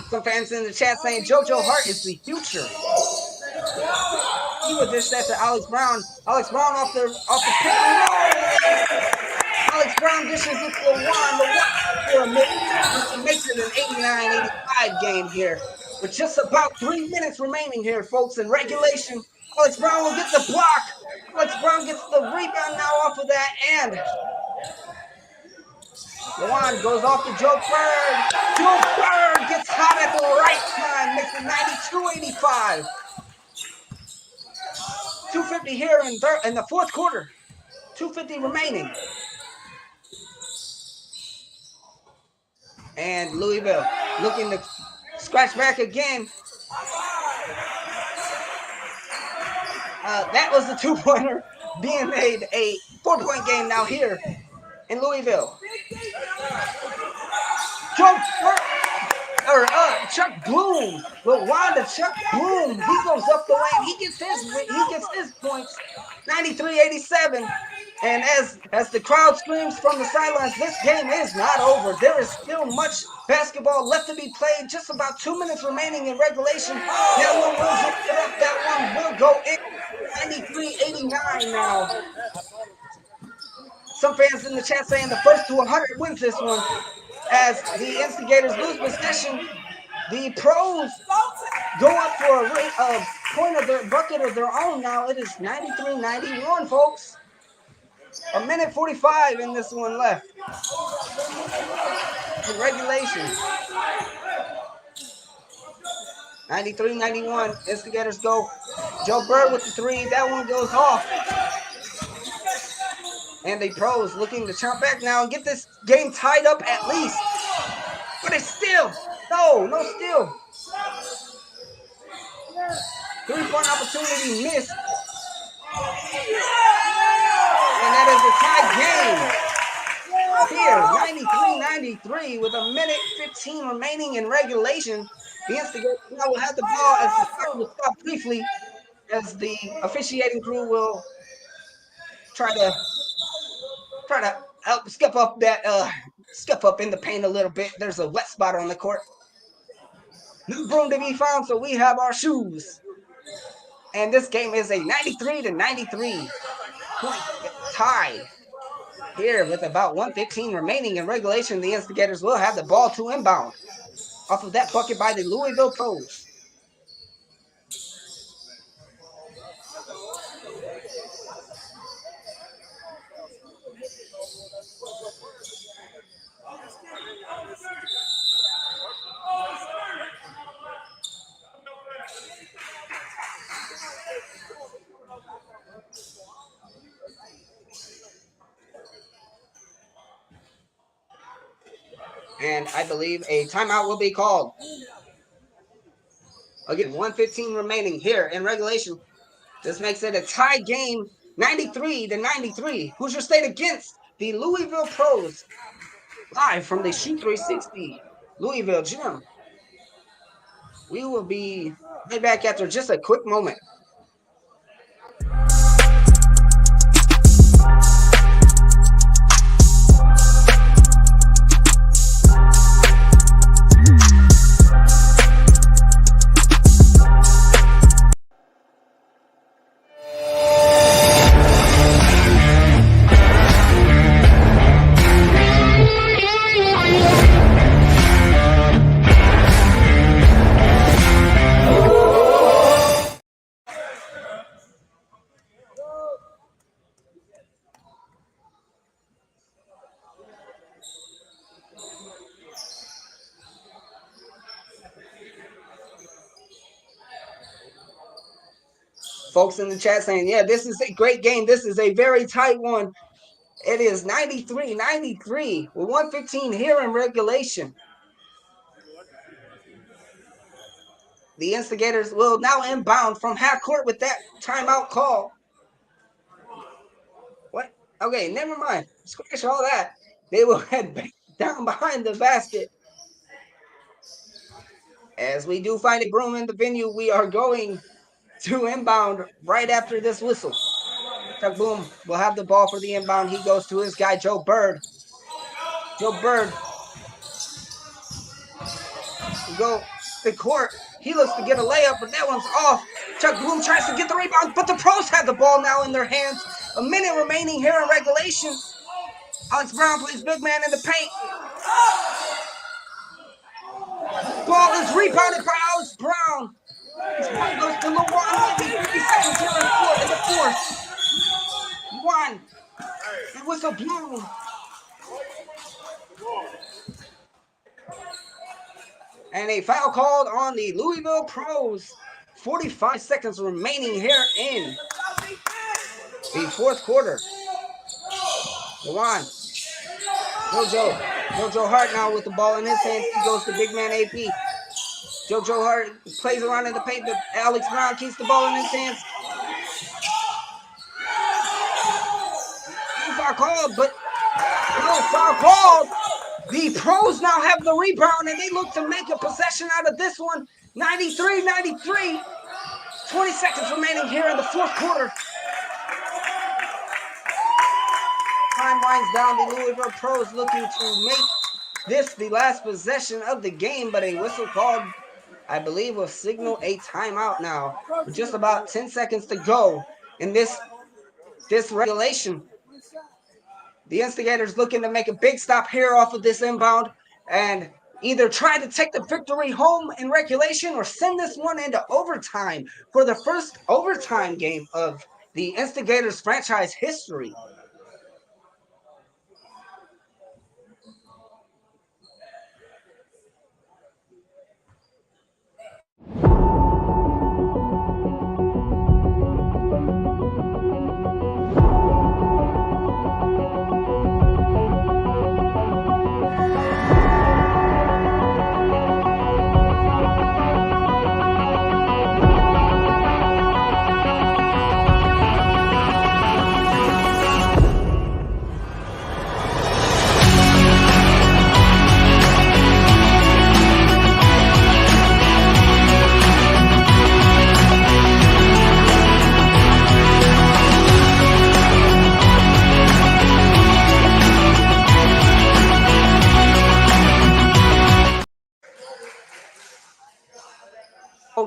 Some fans in the chat saying JoJo Hart is the future. He would dish that to Alex Brown. Alex Brown off the pick. Alex Brown dishes it to LaJuan for a minute. Makes it an 89-85 game here. With just about 3 minutes remaining here, folks, in regulation. Alex Brown will get the block. Alex Brown gets the rebound now off of that, and LaJuan goes off to Joe Bird. Joe Bird gets hot at the right time, makes it 92-85. 2:50 here in the fourth quarter. 2:50 remaining. And Louisville looking to scratch back again. That was the 2-pointer being made a 4-point game now here in Louisville. Chuck Bloom. Wanda Chuck Bloom. He goes up the lane. He gets his points. 93-87. And as the crowd screams from the sidelines, this game is not over. There is still much basketball left to be played. Just about 2 minutes remaining in regulation. That one will zip it up. That one will go in. 93-89 now. Some fans in the chat saying the first to 100 wins this one. As the Instigators lose possession, the Pros go up for a point of their bucket of their own now. It is 93-91, folks. A minute 45 in this one left. In regulation. 93-91. Instigators go. Joe Bird with the three. That one goes off. And the Pros looking to jump back now and get this game tied up at least. But it's still. No steal. 3-point opportunity missed. And that is a tie game. Here, 93-93 with a minute 15 remaining in regulation. The Instigators now will have the ball as the score will stop briefly as the officiating crew will try to help skip up in the paint a little bit. There's a wet spot on the court. No broom to be found, so we have our shoes. And this game is a 93-93 point tie. Here with about 1:15 remaining in regulation, the Instigators will have the ball to inbound off of that bucket by the Louisville Pros. And I believe a timeout will be called. Again, 1:15 remaining here in regulation. This makes it a tie game, 93-93. Hoosier State against the Louisville Pros. Live from the Shoot 360 Louisville gym. We will be right back after just a quick moment. Folks in the chat saying, yeah, this is a great game. This is a very tight one. It is 93-93 with 1:15 here in regulation. The Instigators will now inbound from half court with that timeout call. What? Okay, never mind. Scratch all that. They will head back down behind the basket. As we do find a broom in the venue, we are going to inbound right after this whistle. Chuck Boom will have the ball for the inbound. He goes to his guy, Joe Bird. Joe Bird will go to the court. He looks to get a layup, but that one's off. Chuck Boom tries to get the rebound, but the Pros have the ball now in their hands. A minute remaining here in regulation. Alex Brown plays big man in the paint. Ball is rebounded by Alex Brown. This ball goes to Luwan. 50 seconds here in the fourth. One. The whistle blown. And a foul called on the Louisville Pros. 45 seconds remaining here in the fourth quarter. Luwan. Jojo Hart now with the ball in his hands. He goes to big man AP. Jojo Hart plays around in the paint, but Alex Brown keeps the ball in his hands. No foul called, but no foul called. The Pros now have the rebound, and they look to make a possession out of this one. 93-93. 20 seconds remaining here in the fourth quarter. Time winds down. The Louisville Pros looking to make this the last possession of the game, but a whistle called, I believe, will signal a timeout now. With just about 10 seconds to go in this regulation. The Instigators looking to make a big stop here off of this inbound and either try to take the victory home in regulation or send this one into overtime for the first overtime game of the Instigators franchise history.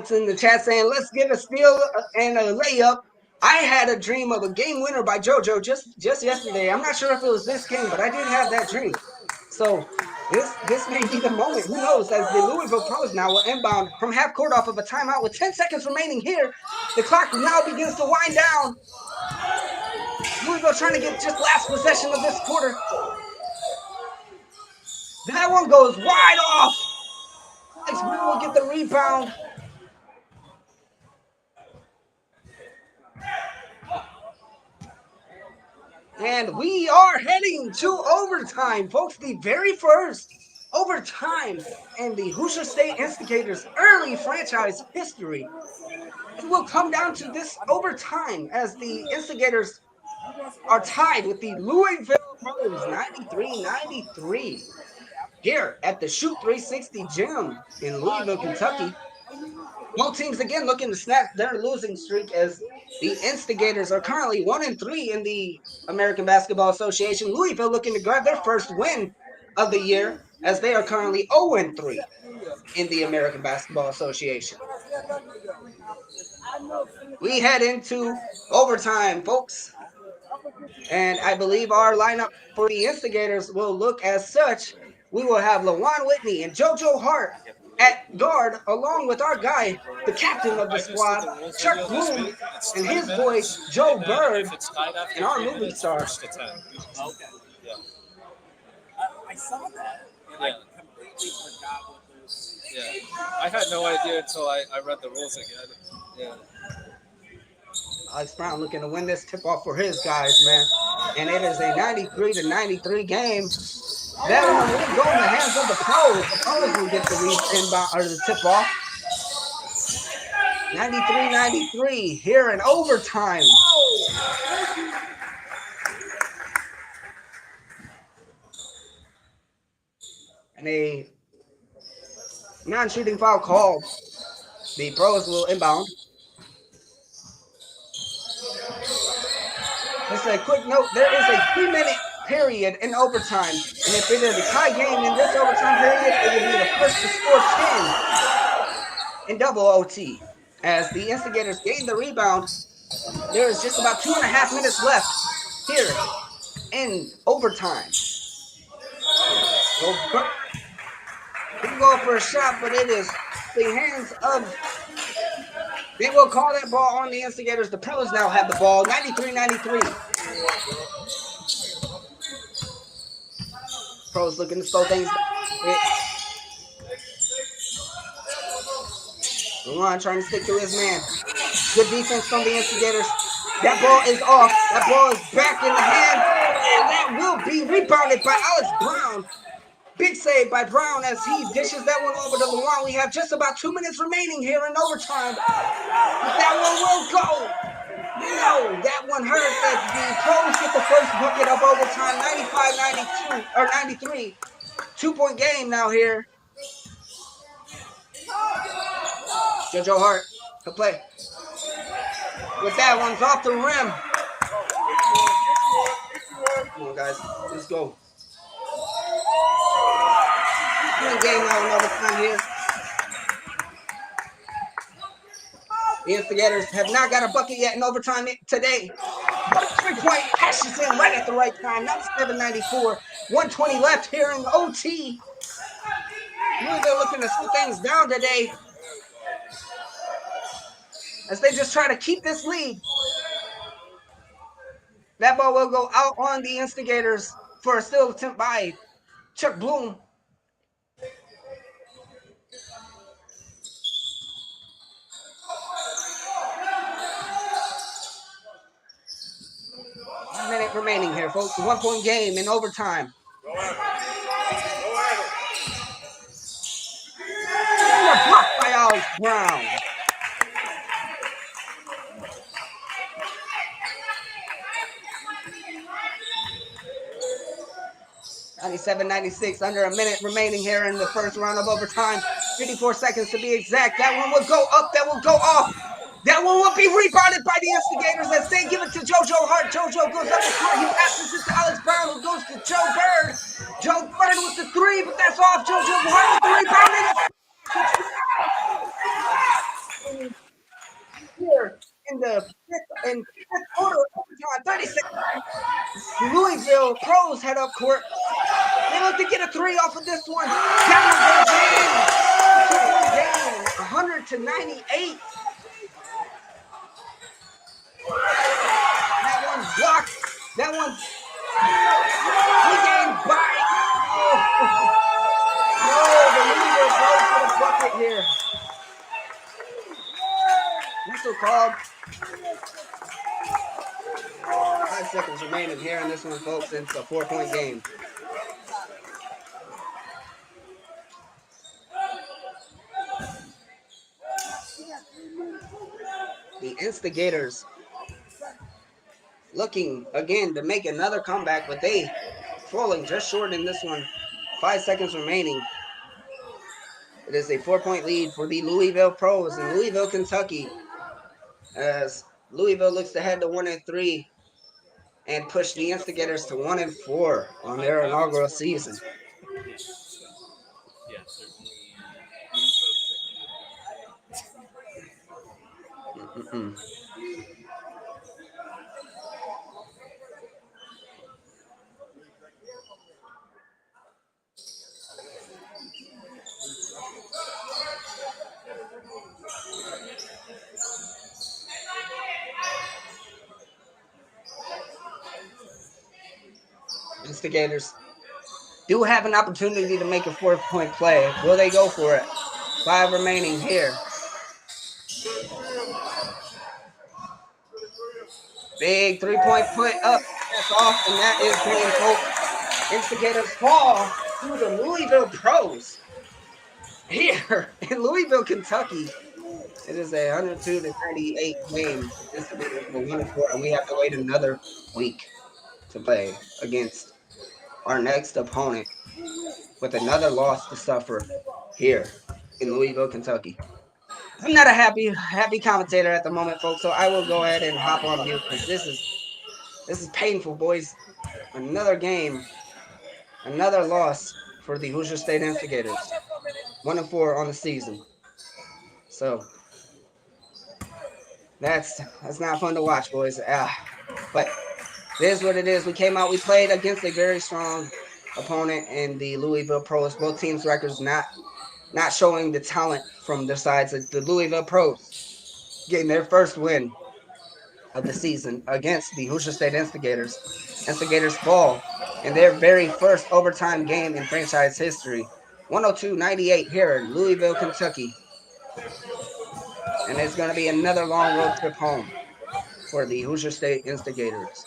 Folks in the chat saying, let's get a steal and a layup. I had a dream of a game winner by JoJo just yesterday. I'm not sure if it was this game, but I did have that dream. So this may be the moment. Who knows? As the Louisville Pros now will inbound from half court off of a timeout with 10 seconds remaining here. The clock now begins to wind down. Louisville trying to get just last possession of this quarter. That one goes wide off. Alex will get the rebound. And we are heading to overtime, folks. The very first overtime in the Hoosier State Instigators' early franchise history. It will come down to this overtime as the Instigators are tied with the Louisville Pros 93-93 here at the Shoot 360 Gym in Louisville, Kentucky. Both teams again looking to snap their losing streak as the Instigators are currently 1-3 in the American Basketball Association. Louisville looking to grab their first win of the year as they are currently 0-3 in the American Basketball Association. We head into overtime, folks. And I believe our lineup for the Instigators will look as such. We will have LaJuan Whitney and JoJo Hart at guard, along with our guy, the captain of the squad, Chuck Bloom, and his boy, Joe Bird, and our movie star. Okay. Yeah. I saw that. And Yeah. I completely forgot what those. Yeah. I had no idea until I read the rules again. Yeah. Alex Brown looking to win this tip-off for his guys, man. And it is a 93-93 game. That one will go in the hands of the Pros. The Pros will get the inbound or the tip-off. 93-93 here in overtime. And a non-shooting foul called. The Pros will inbound. Just a quick note, there is a 3-minute period in overtime. And if it is a tie game in this overtime period, it will be the first to score 10 in double OT. As the Instigators gain the rebound, there is just about 2.5 minutes left here in overtime. So, we can go for a shot, but it is the hands of... They will call that ball on the Instigators. The Pros now have the ball, 93-93. Pros looking to slow things down. LaJuan trying to stick to his man. Good defense from the Instigators. That ball is off. That ball is back in the hand. And that will be rebounded by Alex Brown. Big save by Brown as he dishes that one over to LaJuan. We have just about 2 minutes remaining here in overtime. But that one will go. No, that one hurt as the Pros get the first bucket of overtime. 95-92 or 93. 2-point game now here. JoJo Hart, he'll play. With that one's off the rim. Come on, guys, let's go. Game now in overtime here. The Instigators have not got a bucket yet in overtime today. But a 3-point cashes in right at the right time. 97-94. 1:20 left here in OT. Louisville looking to slow things down today as they just try to keep this lead. That ball will go out on the Instigators for a steal attempt by Chuck Bloom. Minute remaining here, folks. 1-point game in overtime. Go at it. Blocked by Alex Brown. (97-96), under a minute remaining here in the first round of overtime. 54 seconds to be exact. That one will go up. That will go off. That one will be rebounded by the Instigators as they give it to JoJo Hart. JoJo goes up the court. He passes it to Alex Brown, who goes to Joe Bird. Joe Bird with the 3, but that's off. JoJo Hart with the rebound. Louisville Pros head up court. They look to get a 3 off of this one. Down goes in. 2-point game, 100-98. That one's blocked. That one's regained by. No, the Louisville Pros for the bucket here. Whistle called. 5 seconds remaining here in this one, folks. It's a 4-point game. The Instigators looking again to make another comeback, but they falling just short in this one. 5 seconds remaining. It is a 4-point lead for the Louisville Pros in Louisville, Kentucky, as Louisville looks to head to 1-3 and push the Instigators to 1-4 on their inaugural season. Instigators do have an opportunity to make a 4-point play. Will they go for it? 5 remaining here. Big 3-point put up. That's off, and that is going, folks. Instigators fall to the Louisville Pros here in Louisville, Kentucky. It is a 102-98 game. Instigators will 1-4, and we have to wait another week to play against our next opponent with another loss to suffer here in Louisville, Kentucky. I'm not a happy commentator at the moment, folks, so I will go ahead and hop on mute because this is painful, boys. Another game, another loss for the Hoosier State Instigators. 1-4 on the season. So that's not fun to watch, boys. But it is what it is. We came out, we played against a very strong opponent in the Louisville Pros. Both teams' records not showing the talent from their sides. The Louisville Pros getting their first win of the season against the Hoosier State Instigators. Instigators fall in their very first overtime game in franchise history. 102-98 here in Louisville, Kentucky. And it's going to be another long road trip home for the Hoosier State Instigators.